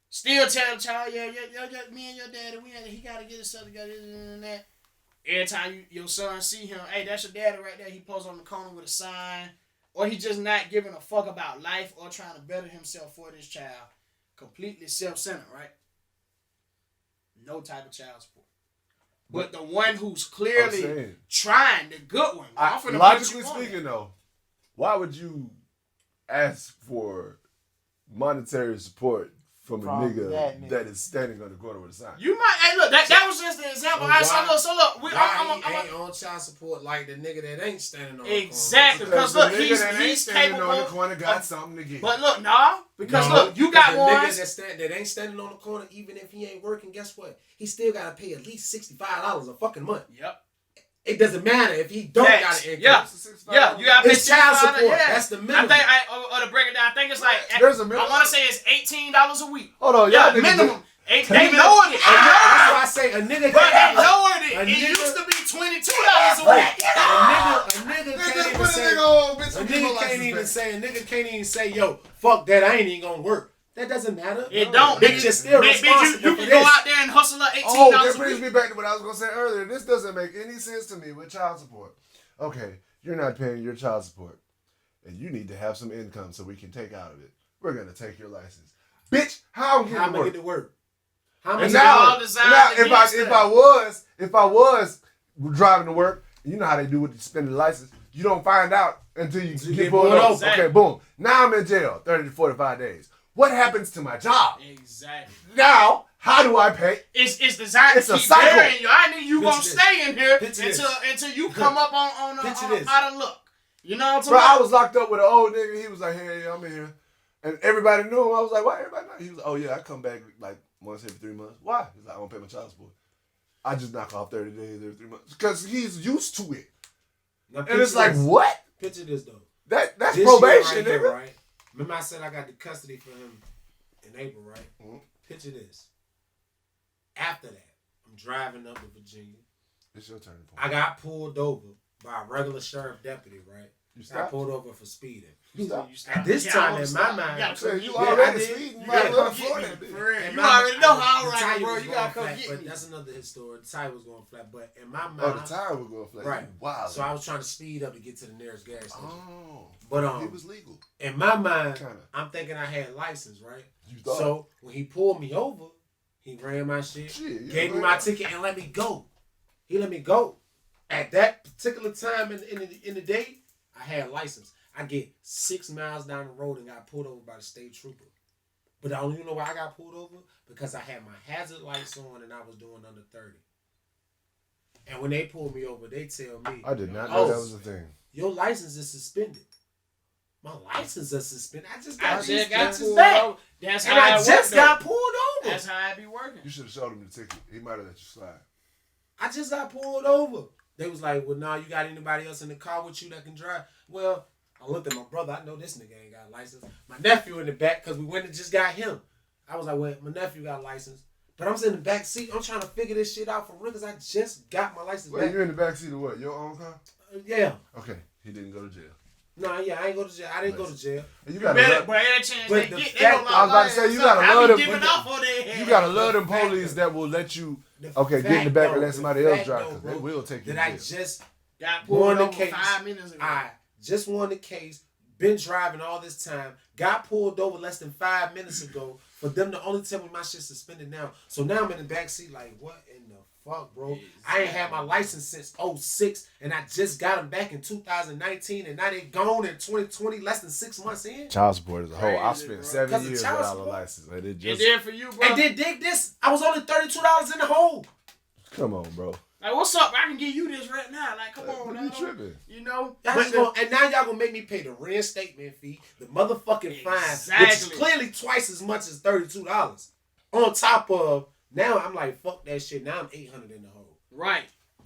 Still tell the child, yeah, me and your daddy, he gotta get himself together and that. Every time your son see him, hey, that's your daddy right there. He posts on the corner with a sign, or he just not giving a fuck about life or trying to better himself for this child. Completely self-centered, right? No type of child support. But the one who's I'm clearly saying, trying, the good one. I'm finna put logically you on it. speaking, though, why would you ask for monetary support from a From nigga that nigga. that is standing on the corner with a sign. You might. Hey, look, that was just the example. All right, so look. Why he ain't on child support like the nigga that ain't standing on Exactly, the corner? because look, the nigga that ain't he's standing capable. on the corner got something to give. But look, because look, you got the ones. nigga that ain't standing on the corner, even if he ain't working, guess what? He still gotta pay at least $65 a fucking month. Yep. It doesn't matter if he don't got an income. Yeah, you gotta pay It's child $65. support. Yeah. That's the minimum. I think or to break it down, I think it's like There's a minimum. I want to say it's $18 a week. Hold on, Yeah, y'all niggas minimum. They That's lowered it. why I say a nigga But they can't. lowered it. A It nigga- used to be $22 a week. A nigga can't even say, yo, fuck that, I ain't even gonna work. That doesn't matter. It don't. Bitch, you're still responsible you for can this. go out there and hustle up $18 Oh, that a brings week. me back to what I was going to say earlier. This doesn't make any sense to me with child support. Okay, you're not paying your child support, and you need to have some income so we can take out of it. We're going to take your license. Bitch, how am I How get to work? How And much now, designed if I was driving to work, you know how they do with the suspended license. You don't find out until you get pulled over. Exactly. Okay, boom. Now I'm in jail, 30 to 45 days. What happens to my job? Exactly. Now, how do I pay? It's designed It's to a keep cycle. burying you. I need you Picture gonna this. stay in here Picture this. until you come up on out of luck. You know what I'm talking Bro, I about? was locked up with an old nigga. He was like, hey, I'm in here. And everybody knew him. I was like, why everybody know? He was like, oh, yeah, I come back like once every 3 months. Why? He's like, I don't pay my child support. I just knock off 30 days every 3 months. Because he's used to it. Now, And it's like, what? Picture this, though. That's This probation, year right nigga. here, right? Remember I said I got the custody for him in April, right? Mhm. Picture this. After that, I'm driving up to Virginia. It's your turn. I got pulled over by a regular sheriff deputy, right? You I got stop. pulled over for speeding. You stop. At this time, in my mind, I'm saying, you Yeah, I already did. speeding. You Yeah, might as well come get floor me. that bitch. For real. in You my already know mind, how I the ride, tire bro. was You going gotta come flat, get but me. that's another his story. The tire was going flat, but in my mind, Oh, the tire was going flat. Right. Wow. so I was trying to speed up to get to the nearest gas station. Oh. But It was legal. in my mind, Kinda. I'm thinking I had license, right? You thought. So when he pulled me over, he ran my shit, Shit, yeah, gave me man. my ticket, and let me go. He let me go. At that particular time in the day, I had a license. I get 6 miles down the road and got pulled over by the state trooper. But I don't even know why I got pulled over, because I had my hazard lights on and I was doing under 30. And when they pulled me over, they tell me, I did not know that was a thing. your license is suspended. My license is suspended. I just got I these just got licenses pulled back. over. That's And how I it just work, got though. pulled over. That's how I be working. You should have showed him the ticket. He might have let you slide. I just got pulled over. They was like, well, nah, you got anybody else in the car with you that can drive? Well, I looked at my brother. I know this nigga ain't got a license. My nephew in the back, because we went and just got him. I was like, well, my nephew got a license. But I'm sitting in the back seat. I'm trying to figure this shit out for real, because I just got my license Wait, back. you're in the backseat of what? Your own car? Yeah. Okay. He didn't go to jail. Nah, yeah, I ain't go to jail. I didn't go to jail. And you But gotta every chance But they the get, they fact- don't I was about to say, you gotta I love be them. giving off on their head. You gotta love them fact police though- that will let you, The okay, get in the fact back though- and let the somebody else fact drive, though, because bro, they will take you that to I jail. just got pulled won the over case. 5 minutes ago. I just won the case, been driving all this time, got pulled over less than 5 minutes ago for them to only tell me my shit's suspended now. So now I'm in the backseat like, what in the fuck, bro? I ain't had my license since 06, and I just got them back in 2019, and now they gone in 2020, less than 6 months in. Child support as a whole. I Crazy, spent bro. 7 Because of years child without a support. license. And it And just, then for you, bro. And then dig this, I was only $32 in the hole. come on, bro. Like, what's up? I can give you this right now. Like, come on, You now. tripping. You know? Y'all But just gonna, and now y'all gonna make me pay the reinstatement fee, the motherfucking fine, which is Exactly. clearly twice as much as $32. On top of, now I'm like, fuck that shit. Now I'm $800 in the hole. right.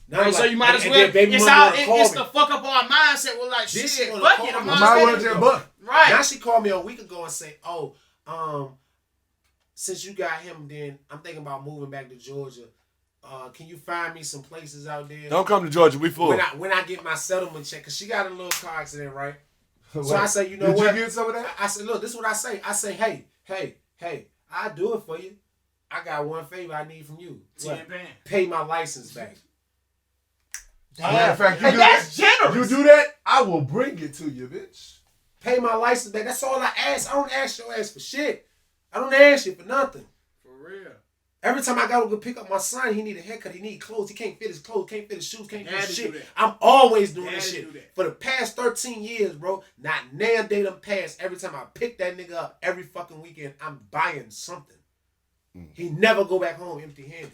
Now I'm so like, you might as and well. then baby It's mama all. wanna call It's me. the fuck up our mindset. We're like, This shit, shit wanna fuck call it. I'm me. on Might Might well as just well. buck. Now Right. she called me a week ago and said, oh, since you got him, then I'm thinking about moving back to Georgia. Can you find me some places out there? Don't come to Georgia. We full. When I get my settlement check, because she got in a little car accident, right? Wait, So I say, you know did what? you get some of that? I said, look, this is what I say. I say, hey, I'll do it for you. I got one favor I need from you. What? 10 pounds. Pay my license back. Matter of fact, you And do that's that. generous. You do that, I will bring it to you, bitch. Pay my license back. That's all I ask. I don't ask your ass for shit. I don't ask you for nothing. For real. Every time I gotta go pick up my son, he need a haircut, he need clothes, he can't fit his clothes, can't fit his shoes, can't fit his shit. I'm always doing this shit. For the past 13 years, bro, not now day done passed. Every time I pick that nigga up, every fucking weekend, I'm buying something. He never go back home empty-handed.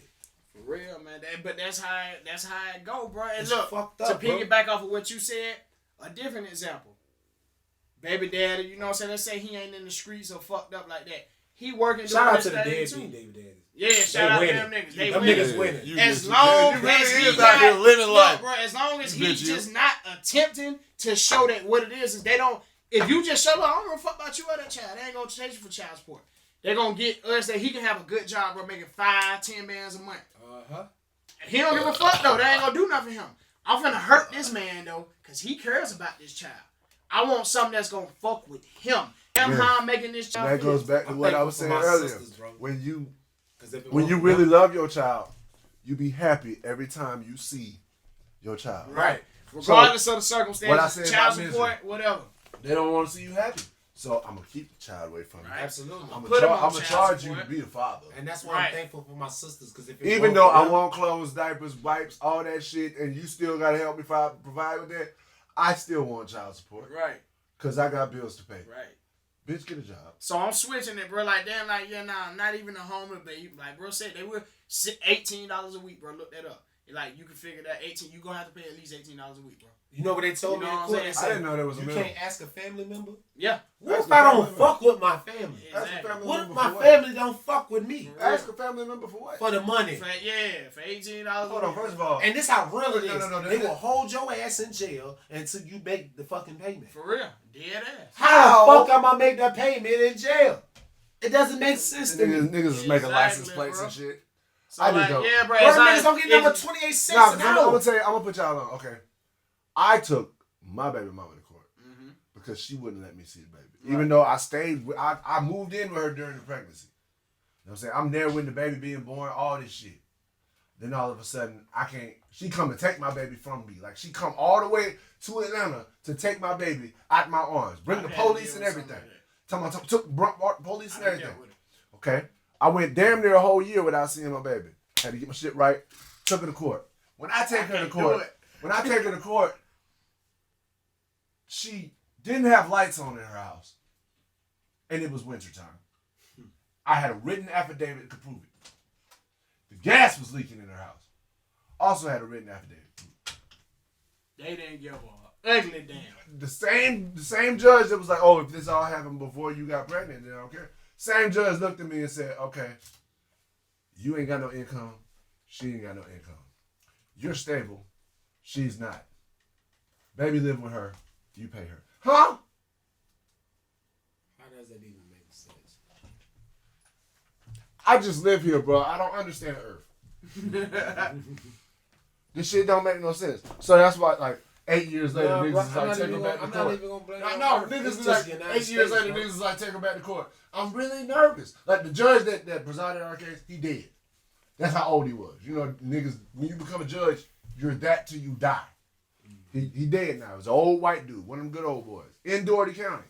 For real, man. But that's how it go, bro. And It's look, fucked up, to piggyback off of what you said, a different example. Baby daddy, you know what I'm saying? Let's say he ain't in the streets or fucked up like that. He working. Shout out to the deadbeat baby daddies. Yeah, shout out to them niggas. They them winning. niggas winning. As long as he out here living life, bro. As long as he's just not attempting to show that what it is they don't. If you just show, I don't give a fuck about you or that child. They ain't gonna change you for child support. They're gonna get us that he can have a good job, bro, making $5-10 bands a month. He don't give a fuck though. They ain't gonna do nothing for him. I'm finna hurt this man though, cause he cares about this child. I want something that's gonna fuck with him. How I'm making this child. That goes back to what I was saying earlier. Sisters, when you really love your child, you be happy every time you see your child. Right. Regardless of the circumstances, what I said child about support, misery, whatever. They don't want to see you happy. So I'm going to keep the child away from you. Right. Absolutely. I'm going to charge you to be the father. And that's why I'm thankful for my sisters. Because even though I want clothes, diapers, wipes, all that shit, and you still got to help me provide with that, I still want child support. Right. Because I got bills to pay. Right. Bitch, get a job. So I'm switching it, bro. Like, damn, like, yeah, nah, not even a homeless baby. Like, bro said they were $18 a week, bro. Look that up. Like, you can figure that 18. You gonna have to pay at least $18 a week, bro. You know what they told me in court? I didn't know there was a minimum. You can't ask a family member? Yeah. What if I don't fuck with my family? Exactly. What if my family don't fuck with me? Ask a family member for what? For the money. For $18 Hold on, first of all. And this how real it is. No, they will hold your ass in jail until you make the fucking payment. For real. Dead ass. How the fuck am I make that payment in jail? It doesn't make sense to me. Niggas is making license plates and shit. So I just like, don't. yeah, bro. Bro, niggas don't get number 28 cents an I'm hour. gonna tell you, I'm gonna put y'all on. Okay, I took my baby mama to court because she wouldn't let me see the baby, even though I stayed. I moved in with her during the pregnancy. You know what I'm saying? I'm there when the baby being born, all this shit. Then all of a sudden, I can't. She come to take my baby from me. Like she come all the way to Atlanta to take my baby out my arms, bring the police and everything. Took police and everything. Okay. I went damn near a whole year without seeing my baby. Had to get my shit right. Took her to court. When I take her to court, she didn't have lights on in her house. And it was wintertime. I had a written affidavit to prove it. The gas was leaking in her house. Also had a written affidavit to prove it. They didn't give a ugly damn. The same judge that was like, oh, if this all happened before you got pregnant, then I don't care. Same judge looked at me and said, okay, you ain't got no income. She ain't got no income. You're stable. She's not. Baby live with her. You pay her. Huh? How does that even make sense? I just live here, bro. I don't understand Earth. This shit don't make no sense. So that's why, like, 8 years later, niggas is like, take her back to court. I'm not even going to blame No, niggas is like, 8 years later, niggas is like, take her back to court. I'm really nervous. Like, the judge that presided our case, he dead. That's how old he was. You know, niggas, when you become a judge, you're that till you die. He dead now. He's an old white dude, one of them good old boys, in Doherty County.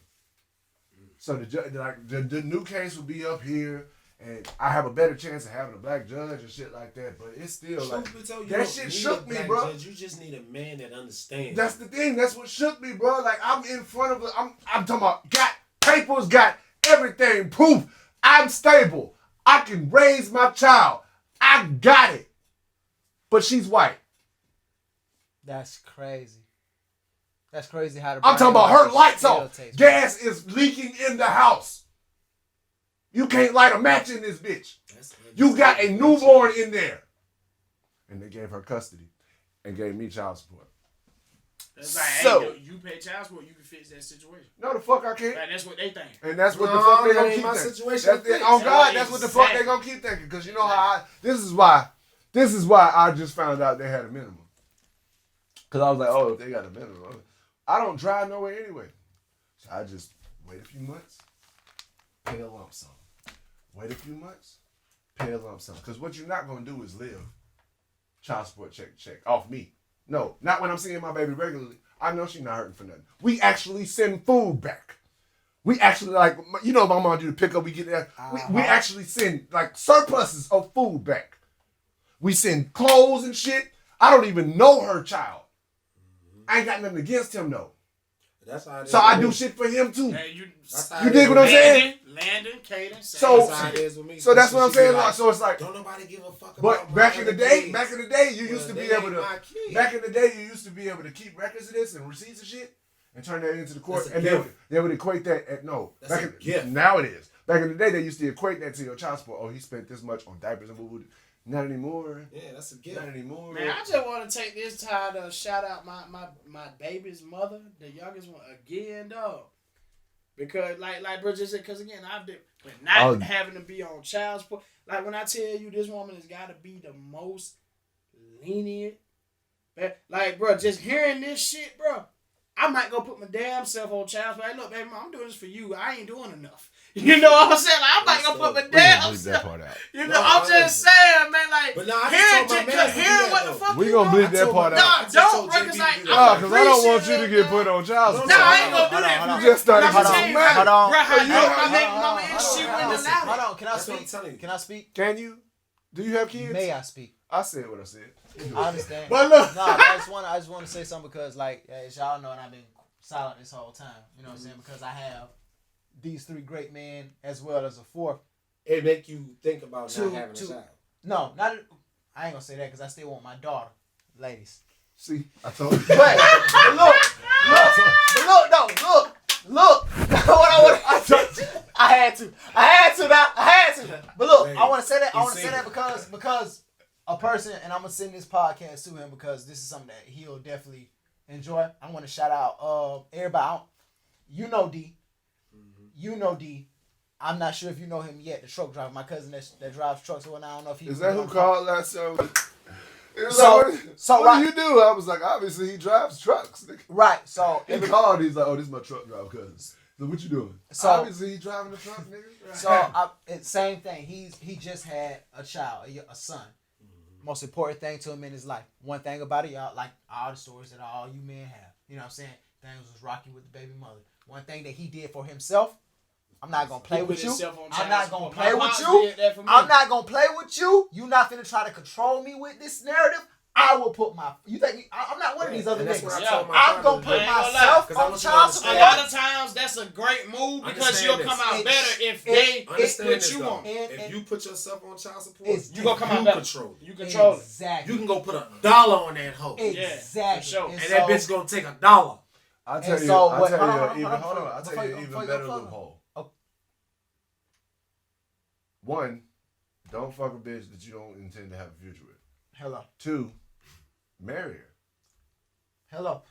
So the judge, like, the new case will be up here, and I have a better chance of having a black judge and shit like that. But it's still like that shit shook me, bro. Judge. You just need a man that understands. That's the thing. That's what shook me, bro. Like I'm in front of it. I'm talking about got papers, got everything, proof. I'm stable. I can raise my child. I got it. But she's white. That's crazy. That's crazy how the I'm talking about her lights off. Gas is leaking in the house. You can't light a match in this bitch. You got a newborn in there. And they gave her custody and gave me child support. It's like, hey, you pay child support, you can fix that situation. No, the fuck I can't. Like, that's what they think. And that's what the fuck they gonna keep my thinking. situation. On God, that's what the fuck they gonna keep thinking. Because you know how this is why I just found out they had a minimum. Because I was like, oh, if they got a minimum. I don't drive nowhere anyway. So I just wait a few months, pay a lump sum. Wait a few months, pay a lump sum. Because what you're not going to do is live child support check off me. No, not when I'm seeing my baby regularly. I know she's not hurting for nothing. We actually send food back. We actually like, you know, my mom do the pickup. We get there. We actually send like surpluses of food back. We send clothes and shit. I don't even know her child. I ain't got nothing against him though. That's how it is. So I do shit for him too. Hey, You dig what I'm saying? Landon, Caden, So that's how it is with me. So that's what I'm saying. Like, So it's like, don't nobody give a fuck about. but back in the day, you used to be able to. Back Back in the day, you used to be able to keep records of this and receipts and shit, and turn that into the court, and they would equate that at no. That's a gift. Now it is. Back in the day, they used to equate that to your child support. Oh, he spent this much on diapers and boo. Not anymore. Yeah, that's a gift. Not anymore. Man, I just want to take this time to shout out my baby's mother, the youngest one, again, dog. Because, like bro, just because, again, I've been, but not having to be on child support. Like, when I tell you this woman has got to be the most lenient. Like, bro, just hearing this shit, bro, I might go put my damn self on child support. Like, look, baby, I'm doing this for you. I ain't doing enough. You know what I'm saying? Like, I might go put my damn self. You know, I'm just saying, man, like, but nah, hearing what the fuck we gonna bleep that part out. Don't, bro, because like, because I don't want you to get put on child support. No, I ain't gonna do that. You just started getting Hold mad. on. Bro, how my baby mama and she wouldn't allow it. Hold on. Can I speak? Can I speak? Can you? Do you have kids? May I speak? I said what I said. I understand. But look. No, I just want to say something because, like, as y'all know, and I've been silent this whole time. You know what I'm saying? Because I have these three great men as well as a fourth. It make you think about not having a child. No, I ain't gonna say that because I still want my daughter, ladies. See, I told you. But look. What I had to. But look, I want to say that because a person, and I'm gonna send this podcast to him because this is something that he'll definitely enjoy. I want to shout out everybody. You know D. You know D. I'm not sure if you know him yet, the truck driver, my cousin that drives trucks. Well, I don't know if he is that who called last show? So what do you do? I was like, obviously he drives trucks. Right. So he called. He's like, oh, this is my truck driver cousin. So what you doing? So obviously he driving the truck, nigga. So same thing. He just had a child, a son. Most important thing to him in his life. One thing about it, y'all, like all the stories that all you men have. You know what I'm saying? Things was rocky with the baby mother. One thing that he did for himself, I'm not gonna play with you. I'm not gonna play with you. I'm not gonna play with you. You not finna try to control me with this narrative. I will put my. You think I'm not one of these other niggas? I'm gonna put myself on child support. A lot of times that's a great move because you'll come out better if they put you on. If you put yourself on child support, you gonna come out better. You control it. Exactly. You can go put $1 on that hoe. Exactly. And that bitch gonna take $1. I'll tell you an even better loophole. One, don't fuck a bitch that you don't intend to have a future with. Hello. 2, marry her. Hello.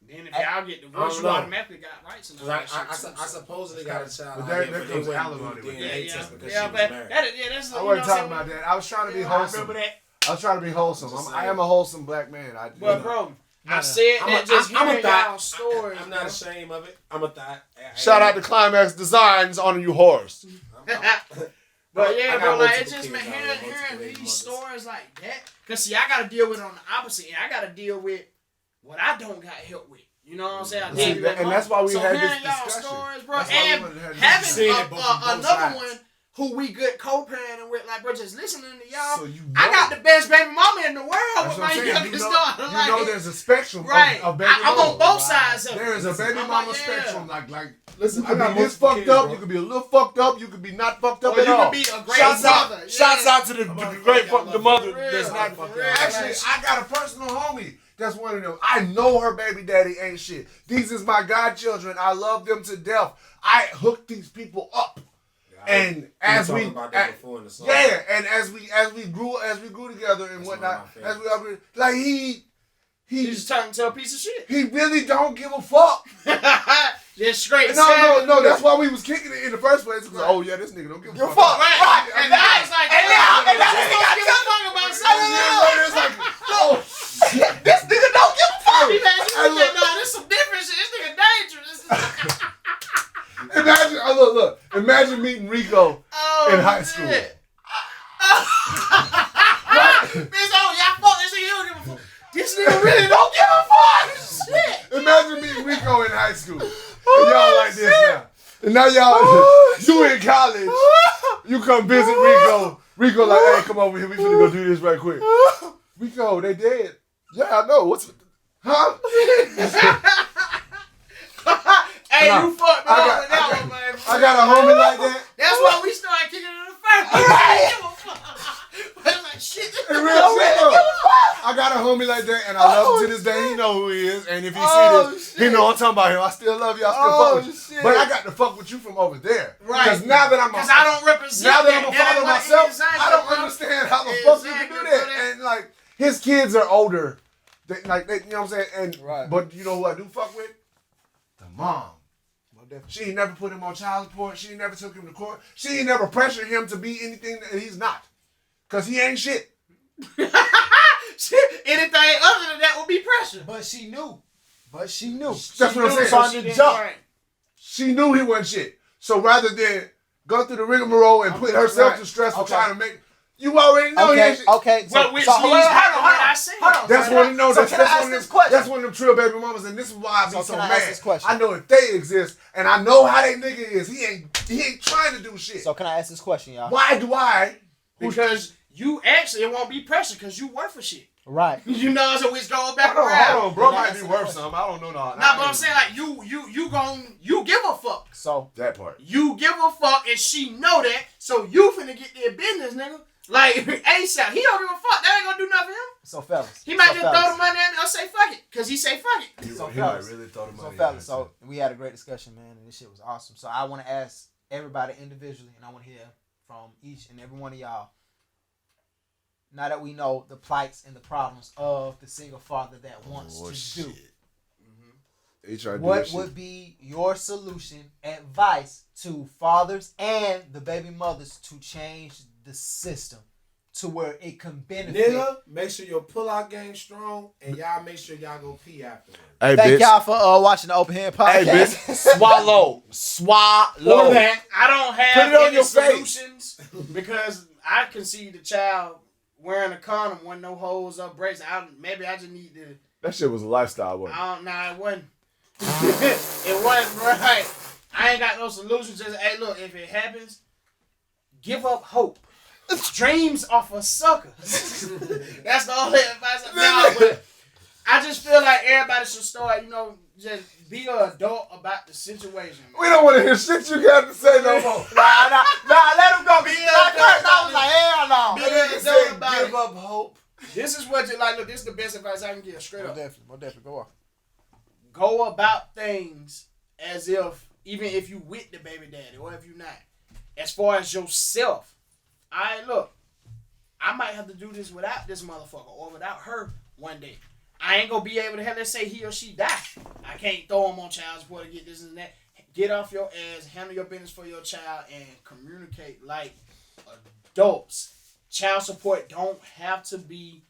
Then if y'all get divorced, you automatically got rights. And I supposedly got a child. But there comes alimony with that. That's I wasn't talking about that. I was trying to be wholesome. I was trying to be wholesome. I am a wholesome black man. But bro, I said that just hearing y'all stories. I'm not ashamed of it. I'm a thought. Shout out to Climax Designs on you horse. But yeah, bro, like it's just hearing these stories like that. Cause see, I gotta deal with it on the opposite end. I gotta deal with what I don't got help with. You know what I'm saying? And that's why we had this discussion. Stories, bro, and having another one who we good co-parenting with, like, bro, just listening to y'all. So I got the best baby mama in the world with my youngest daughter. You know there's a spectrum of baby I'm on both sides of it. There is a baby mama spectrum. Like, listen, I got this fucked up. You could be a little fucked up. You could be not fucked up at all. You could be a great mother. Shouts out to the great the mother that's not fucked up. Actually, I got a personal homie. That's one of them. I know her baby daddy ain't shit. These is my godchildren. I love them to death. I hooked these people up. And as we grew together and whatnot, as we upgraded, like he just turned into a piece of shit. He really don't give a fuck. Just straight. No. That's why we was kicking it in the first place. Right. Oh yeah, this nigga don't give a fuck. Right. And now it's like, and now this nigga don't give a fuck about something. It's like, oh shit, this nigga don't give a fuck. No, there's some different shit. This nigga dangerous. Imagine meeting Rico in high school. This nigga really don't give a fuck. Shit. Imagine meeting Rico in high school. And y'all like this now. And now y'all, you in college. You come visit Rico. Rico like, hey, come over here. We finna go do this right quick. Rico, they dead. Yeah, I know. What's, huh? Hey, you fucked up with that one, man. I got a homie like that. That's why we started kicking it in the first place. But it's like, shit. In real shit, though. I got a homie like that, and I love him to this day. He know who he is, and if he see this, he know I'm talking about him. I still love you. I still fuck with you. Shit. But I got to fuck with you from over there. Right. Because now that I'm Because I don't represent now that I'm a that father ain't myself, what I don't understand how the fuck you can do that. Exactly. And like his kids are older, they, you know what I'm saying? And Right. but you know who I do fuck with? The mom. She ain't never put him on child support. She ain't never took him to court. She ain't never pressured him to be anything that he's not. Cause he ain't shit. Shit, anything other than that would be pressure. But she knew. That's what I'm saying. From the jump. She knew he wasn't shit. So rather than go through the rigmarole and put herself to stress for trying to make, you already know he ain't shit. Okay. Well, which leads back to what I said. That's one of them. So can I ask this question? That's one of them trill baby mamas, and this is why I be so can I mad. ask this question? I know if they exist, and I know how they nigga is. He ain't trying to do shit. So can I ask this question, y'all? Why do I? Because you actually, it won't be pressure because you work for shit. Right. You know, so it's going back Hold around. on, bro. Might be worth something. I don't know. Nah, but I'm saying like you give a fuck. So that part. You give a fuck and she know that, so you finna get their business, nigga. Like ASAP, he don't give a fuck. That ain't gonna do nothing for him. So fellas. He might just throw the money at me or say fuck it, cause he say fuck it. He So might fellas. really throw the money. So fellas, so we had a great discussion, man, and this shit was awesome. So I want to ask everybody individually, and I want to hear from each and every one of y'all. Now that we know the plights and the problems of the single father that wants to do, what would be your solution, advice to fathers and the baby mothers to change the system to where it can benefit? Nigga, make sure your pull-out game strong, and y'all make sure y'all go pee afterwards. Hey, Thank y'all for watching the Open Hand Podcast. Hey, bitch. Swallow. Or that I don't have Put it on any your face. solutions because I can see the child wearing a condom with no holes or breaks. Maybe I just need to. That shit was a lifestyle, wasn't it? Nah, it wasn't. It wasn't right. I ain't got no solutions. Just hey, look, if it happens, give up hope. Dreams are for suckers. That's the only advice I got. But I just feel like everybody should start, just be an adult about the situation. Man. We don't want to hear shit you got to say no more. Nah, let him go. Be I was like, hell no. Be That nigga an said, adult about give it. up hope. This is what you like. Look, this is the best advice I can give. Straight up. More definitely. Go on. Go about things as if, even if you with the baby daddy or if you not. As far as yourself, look, I might have to do this without this motherfucker or without her one day. I ain't gonna be able to have, let's say he or she die. I can't throw him on child support to get this and that. Get off your ass, handle your business for your child, and communicate like adults. Child support don't have to be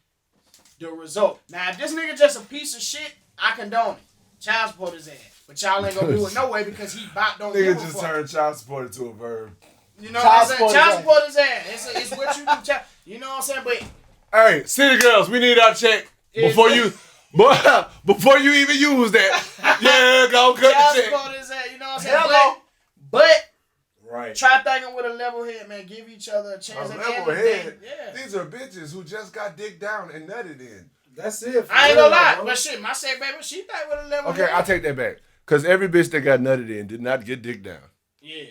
the result. Now, if this nigga just a piece of shit, I condone it. Child support his ass. But y'all ain't gonna do it no way because he don't give a Nigga just fuck. turned child support into a verb. You know what I'm saying? Child support his ass. It's what you do. You know what I'm saying? But Hey, city girls, we need our check before you even use that. Yeah, go cut child the check. support his ass. You know what I'm saying? But Right. try thinking with a level head, man. Give each other a chance. A at the end level of the day. head. Yeah. These are bitches who just got dick down and nutted in. That's it. I ain't gonna lie, but shit, my say baby, she think with a level Okay, head. I take that back. Because every bitch that got nutted in did not get dick down. Yeah.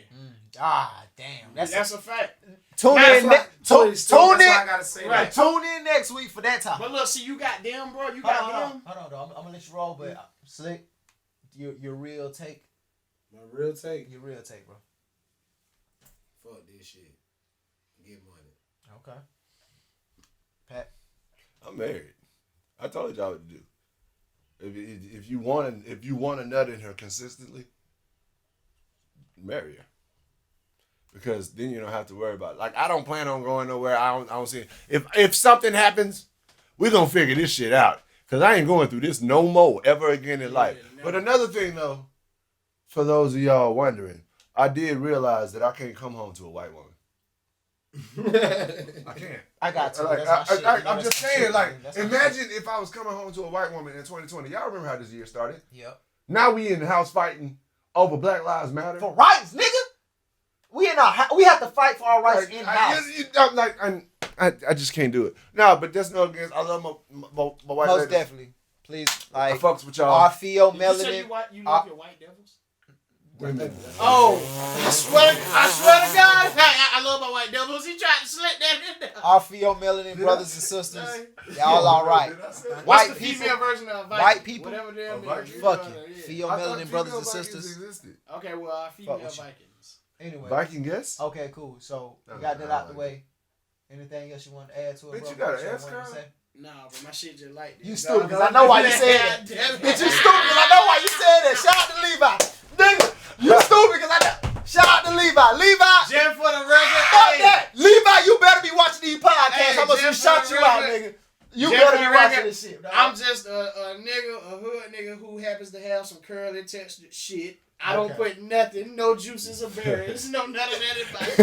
Damn. That's a fact. Tune That's in. why- Tune That's why I in. gotta say Right. that. Tune in next week for that topic. But look, see, you got them, bro. You got them. Hold on, though. I'm gonna let you roll, but Tslick, your real take. My real take. Your real take, bro. Fuck this shit. Get money. Okay. Pat. I'm married. I told y'all what to do. If you want to nut in her consistently, marry her. Because then you don't have to worry about it. Like, I don't plan on going nowhere. I don't see it. If something happens, we're gonna figure this shit out. Cause I ain't going through this no more ever again in life. But another thing though, for those of y'all wondering, I did realize that I can't come home to a white woman. I can't. I got to. Like, That's my shit. I'm just saying, shit, like, that's my imagine if I was coming home to a white woman in 2020. Y'all remember how this year started? shit. Yep. Now we in the house fighting over Black Lives Matter. For rights, nigga. We have to fight for our rights in house. I just can't do it. No, but that's no against. I love my white Most ladies. definitely. Please, I like, fucks with y'all. our feel Did you say melanin. you love your white devils? Women. Oh, I swear to God, I love my white devils. He tried to slip that in there. Our feel melanin brothers and sisters. Y'all all right. What's White the people. female version of Viking? White people. Whatever them is. Fuck it. Yeah. Feel melanin brothers and sisters. Okay, well, our female with you. Vikings. Anyway. Viking, yes. Okay, cool. So we got that out the way. Anything else you want to add to it, Bitch, bro? you got an What S you wanna card? say? Nah, but my shit just like this. You stupid, because I know why you said that. Bitch, you stupid, because I know why you said that. Shout out to Levi. Nigga, you stupid, because I know. Shout out to Levi. Levi. Just for the record. Fuck that. Levi, you better be watching these podcasts. Hey, I'm going to just shout for you the out, record. nigga. You Just better for be the watching record, this shit, dog. I'm just a hood nigga who happens to have some curly textured shit. I don't put nothing, no juices or berries, no none of that advice.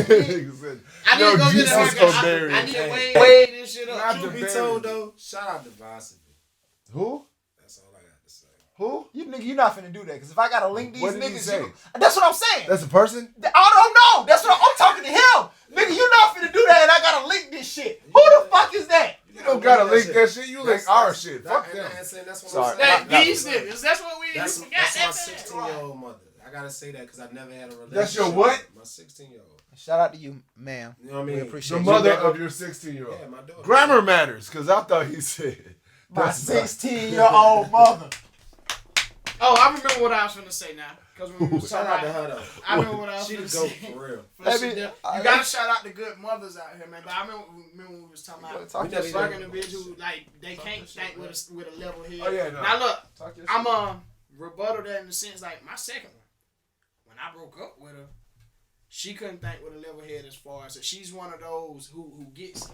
I need to go get a haircut. I need to weigh this shit up. Truth be told though, shout out to Varsity. Who? That's all I got to say. Who? You nigga, you not finna do that, because if I got to link these What did he niggas, say? that's what I'm saying. That's a person? I don't know. That's what I'm talking to him. Nigga, you not finna do that, and I got to link this shit. Who the fuck is that? You don't gotta link that shit. You link our shit. Fuck them. That's what Sorry. I'm saying. These niggas, that's what we That's got. my 16-year-old mother. I gotta say that because I never had a relationship. That's your what? My 16-year-old. Shout out to you, ma'am. You know what I mean? We The appreciate you. mother of your 16-year-old. Yeah, my daughter. Grammar matters, because I thought he said. My 16-year-old mother. Oh, I remember what I was finna say now. Because when we was Shout talking out to about, her though. I remember what I was She the finna goat say. for real. You gotta shout out the good mothers out here, man. But I remember when we was talking about fucking the bitch who like they can't think with a level head. Oh, yeah, no. Now look, Talk your I'm shit. rebuttal that in the sense like my second one. When I broke up with her, she couldn't think with a level head as far as she's one of those who gets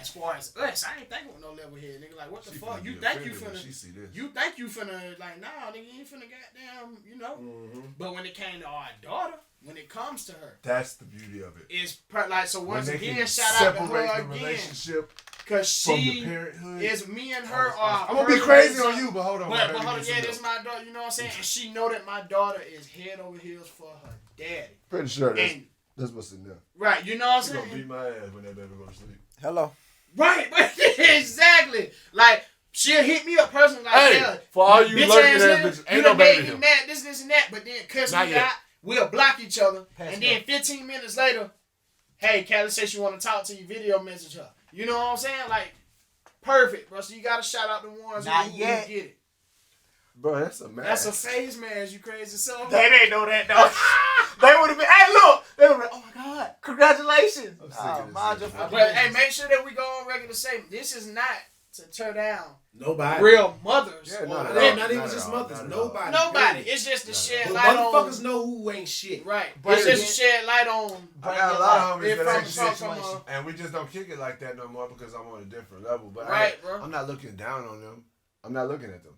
as far as us. I ain't thinking with no level head, nigga. Like what the fuck? You think you finna? You think you finna like nah, nigga? You ain't finna goddamn, you know. Mm-hmm. But when it came to our daughter, when it comes to her, That's the beauty of it. it's like so. Once When they again, can shout out to separate her the again, relationship cause from the she parenthood. is me and her are. I'm gonna be crazy on you, but hold on. But hold on, yeah, this is my daughter. You know what I'm saying? And she know that my daughter is head over heels for her daddy. Pretty sure And that's what's in there. right, you know what I'm She saying? gonna beat my ass when that baby go to sleep. Hello. Right, but exactly. Like she'll hit me up personally, like, Hey, yeah, for all you bitch lurking ass ass nigga, bitches, you ain't done no baby made me here. mad, this and that, but then cuss Not me yet. out. We'll block each other, Pass and me then up. 15 minutes later, hey, Callie says she want to talk to you. Video message her. You know what I'm saying? Like perfect, bro. So you gotta shout out the ones Not who yet. get it. Bro, that's a man. That's a phase, man. You crazy son. They didn't know that, though. They would have been, hey, look. They would have been, oh, my God. Congratulations. I'm sick of this mind shit, your man. fucking But business. hey, make sure that we go on record to say this is not to tear down Nobody. real mothers. Yeah, or not at Yeah, all. not even Not just at all. mothers. Not at all. Nobody. Nobody. period. It's just to shed But light motherfuckers on. know who ain't shit. Right. But It's just to shed light on. I got a lot of homies If that from- ain't shit, from, and we just don't kick it like that no more because I'm on a different level. But Right, bro. I'm not looking down on them. I'm not looking at them.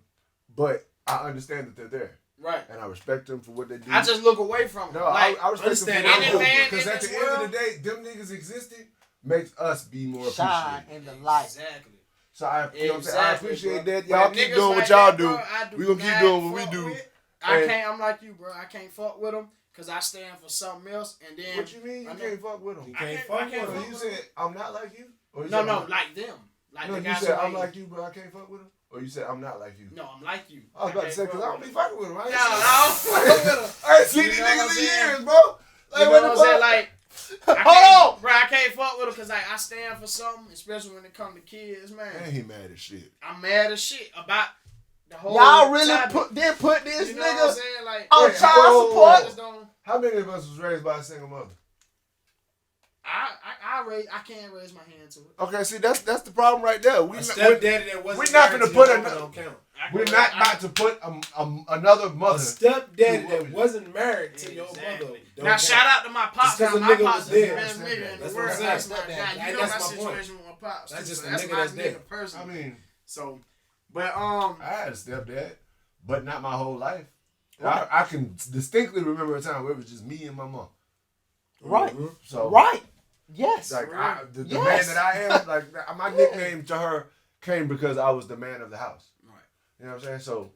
But I understand that they're there, Right. and I respect them for what they do. I just look away from them. no, Like, I respect them understand for what any they man do. Because in at the this end of world- the day, them niggas existing makes us be more Shine appreciated. in the light. exactly. So I, you know what I'm saying? I Exactly, appreciate bro. that. Y'all But keep niggas doing like what y'all that, do. bro, I do We gonna keep not doing what we fuck do. with. I And- can't. I'm like you, bro. I can't fuck with them because I stand for something else. And then What you mean you I know- can't fuck with them? You I can't can't- fuck I with can't them. fuck You with said I'm not like you? Or you No, said no, I'm- like them. Like No, the you guys said who I'm like like you, but I can't fuck with them? Or you said I'm not like you? No, I'm like you. I was about to say, because I don't be fucking with them. I ain't No, I don't fuck with them. I ain't seen You these know what I'm niggas in saying? years, bro. You Like, know what what I'm the saying? fuck? Like, I Hold can't, bro, I can't fuck with them because like I stand for something, especially when it comes to kids, man. Man, he mad as shit. I'm mad as shit about the whole. Y'all really topic. put this You know what I'm nigga saying? Like, on Wait, child whoa, support? I just don't. How many of us was raised by a single mother? I can't raise my hand to it. Okay, see, that's the problem right there. A stepdaddy that wasn't we're not married gonna to put your a- mama don't count. We're not about to put another A mother. stepdaddy that wasn't married to your Exactly. mother. Don't Now count. shout out to my pops. Just 'cause Now a my nigga pops was is the there. best nigga in the That's what world. I'm saying. That's my Stepdad. guy. You That's know my my point. situation with my pops. That's just so a that's nigga my that's there. nigga person. I mean, So, but I had a stepdad, but not my whole life. I can distinctly remember a time where it was just me and my mom. Right. So Right. Yes. Like the Yes. man that I am, like my nickname to her came because I was the man of the house. Right. You know what I'm saying? So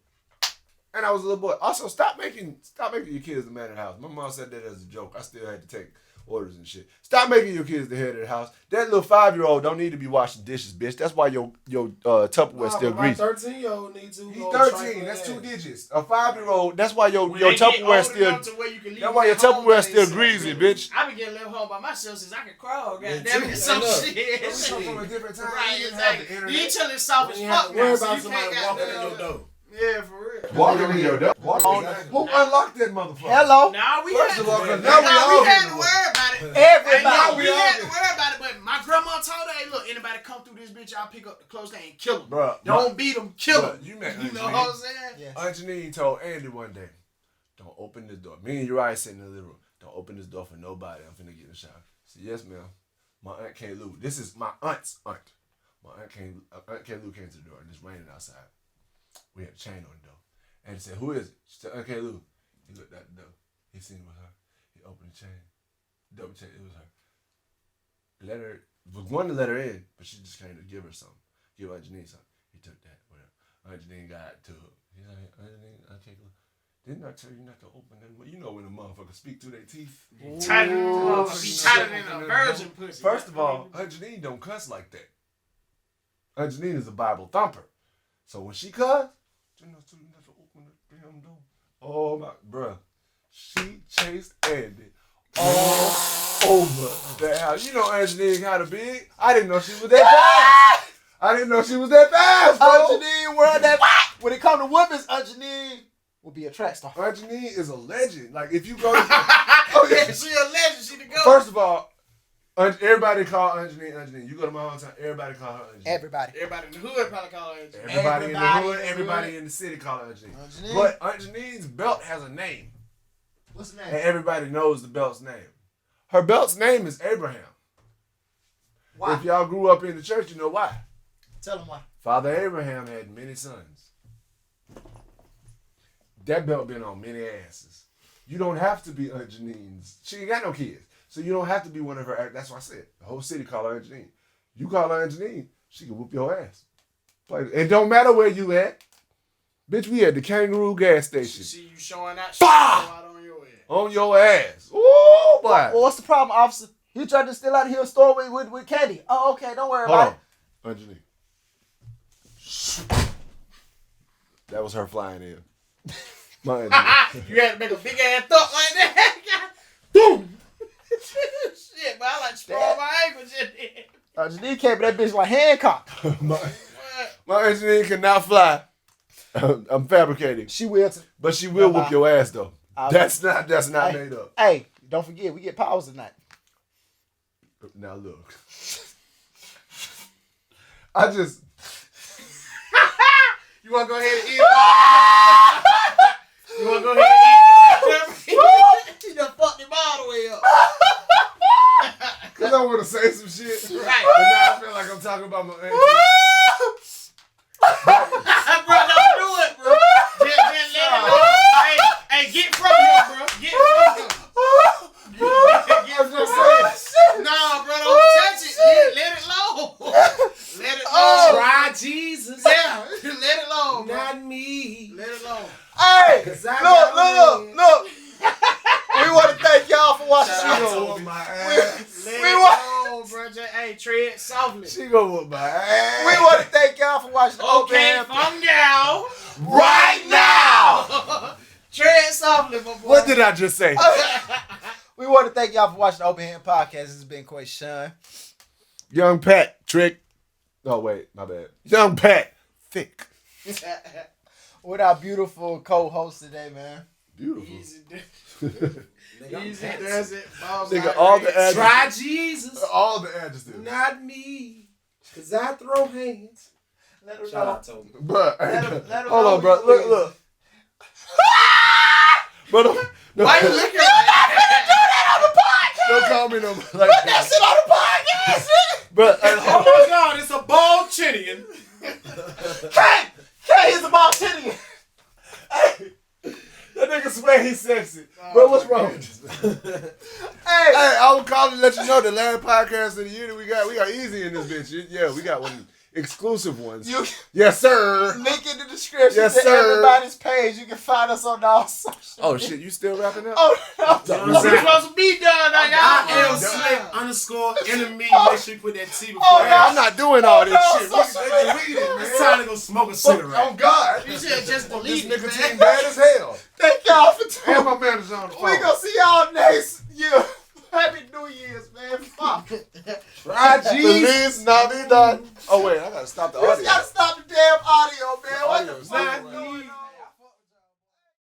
And I was a little boy. Also, stop making your kids the man of the house. My mom said that as a joke. I still had to take orders and shit. Stop making your kids the head of the house. That little 5-year-old don't need to be washing dishes, bitch. That's why your Tupperware still greasy. My 13-year-old needs to. He's 13. That's 2 digits. A 5-year-old. That's why your Tupperware still. That's why your Tupperware still greasy, bitch. I been getting left home by myself since I could crawl. Goddamn it, some shit. We come from a different time. Right, We didn't have the exactly. internet. You ain't telling soft as You have fuck to worry now, so about you somebody can't walking in goddamn- your door. Yeah, for real. Walking in your door. Who unlocked that motherfucker? Hello. Nah, we First had of all, to, 'cause now we all had getting to worry about it. Everybody. Now we We all had to getting- worry about it, but my grandma told her, hey, look, anybody come through this bitch, I'll pick up the clothes and kill them. Bruh, Don't beat them, kill bruh, them. you met You know Angeline. what I'm saying? Yeah. Aunt Janine told Andy one day, don't open this door. Me and Uriah sitting in the living room. Don't open this door for nobody. I'm finna get in the shower. I said, yes, ma'am. My Aunt K. Lou. This is my aunt's aunt. My Aunt K. Lou came to the door and it's raining outside. We had a chain on the door. And he said, who is it? She said, Aunt K. Lou. He looked at the door. He seen it was her. He opened the chain. Double checked. It was her. Was going to let her in, but she just came to give her something. Give Aunt Janine something. He took that. Whatever. Aunt Janine got to her. He's like, Aunt Janine, Aunt K. Lou. Didn't I tell you not to open that? Well, you know when a motherfucker speak through their teeth. Tighter than a virgin pussy. First of all, Aunt Janine don't cuss like that. Aunt Janine is a Bible thumper. So when she cuss, you know, so you have to open the damn door. Oh my, bruh. She chased Andy all over that house. You know Aunt Janine kind of big. I didn't know she was that fast. I didn't know she was that fast, bro. Aunt Janine, where that? When it come to women's, Aunt Janine will be a track star. Aunt Janine is a legend. Like if you go to, Oh, yeah, she a legend. She the go. first of all, everybody call Aunt Janine, Aunt Janine. You go to my hometown, everybody call her Aunt Janine. Everybody. Everybody in the hood probably call her. Everybody in the hood, Everybody. everybody in the city call her Aunt Janine. Aunt Janine. But Aunt Janine's belt has a name. What's the And name? everybody knows the belt's name. Her belt's name is Abraham. Why? If y'all grew up in the church, you know why. Tell them why. Father Abraham had many sons. That belt been on many asses. You don't have to be Aunt Janine's. She ain't got no kids. So you don't have to be one of her. That's why I said the whole city call her Aunt Janine. You call her Aunt Janine, she can whoop your ass. It don't matter where you at. Bitch, we at the Kangaroo gas She station. see you showing out, she Bah! out on your head. On your ass. Ooh, boy. Well, what's the problem, officer? He tried to steal out of here a store with candy. Oh, okay. Don't worry Hold about on. it. Aunt Janine. That was her flying in. My Aunt Janine. You had to make a big ass thump like that. Boom. Shit, but I like to sprawl my ankles in there. Janine came with that bitch like Hancock. my Aunt Janine cannot fly. I'm fabricating. She will. But she will whoop your ass though. I- That's not Hey. made up. Hey, don't forget, we get powers tonight. Now look. I just You want to go ahead and eat it? You want to go ahead and eat it? You done fucked him all the way up. cause I want to say some shit. But Right. now I feel like I'm talking about my auntie. Bro, don't do it, bro. Just let it go. Hey, get from him, bro. Get from him. Get from him. Nah, bro, don't touch it. Let it alone. Let it alone. Try Jesus. Yeah, let it alone, bro. Not me. Let it alone. Hey, 'Cause I look. We want to thank y'all for watching. She the gonna whoop my ass. Let We it want- alone, bro. Just, hey, tread softly. She gonna whoop my ass. We want to thank y'all for watching the Open Okay, Hand from now. right now. Tread softly, my boy. What did I just say? We want to thank y'all for watching the Open Hand Podcast. This has been KwaShonne. Yng Pat Trick. Oh wait, my bad. Yng Pat Thick. With our beautiful co-host today, man. Beautiful. Easy, Nigga, easy I'm does it. Balls Nigga, out all red. the adjectives. Try Jesus. All the adjectives. Not me. 'Cause I throw hands. Let her Shout know. out to him. Bruh. Let him Hold know on, bro. who Look, is. look. Bro, no, Why you looking like that? don't call me no more like That that. shit on the podcast. Bro, Oh my God, it's a bald chinian. K is about 10 years. that nigga swear he's sexy. Bro, what's wrong? Hey, Hey, I was calling to let you know the last podcast of the year that we got EaZe in this bitch. Yeah, we got one. exclusive ones. You Yes, sir. link in the description Yes, to sir. everybody's page. You can find us on all social. Oh shit, you still wrapping up? Oh no. You know We're what I'm saying? supposed to be done. Now, I am y'all. Slick_enemy. Oh. Make sure you put that T before Oh, that. I'm not doing all this no, shit. so- It's time to go smoke a cigarette. Oh God. You should just This delete it, nicotine man. bad as hell. Thank y'all for tuning. And my manager's on the phone. We gonna see y'all next year. Happy New Year's, man. Fuck. Try Feliz Navidad. Oh wait, I gotta stop the We audio. gotta stop the damn audio, man. What the Audio's fuck?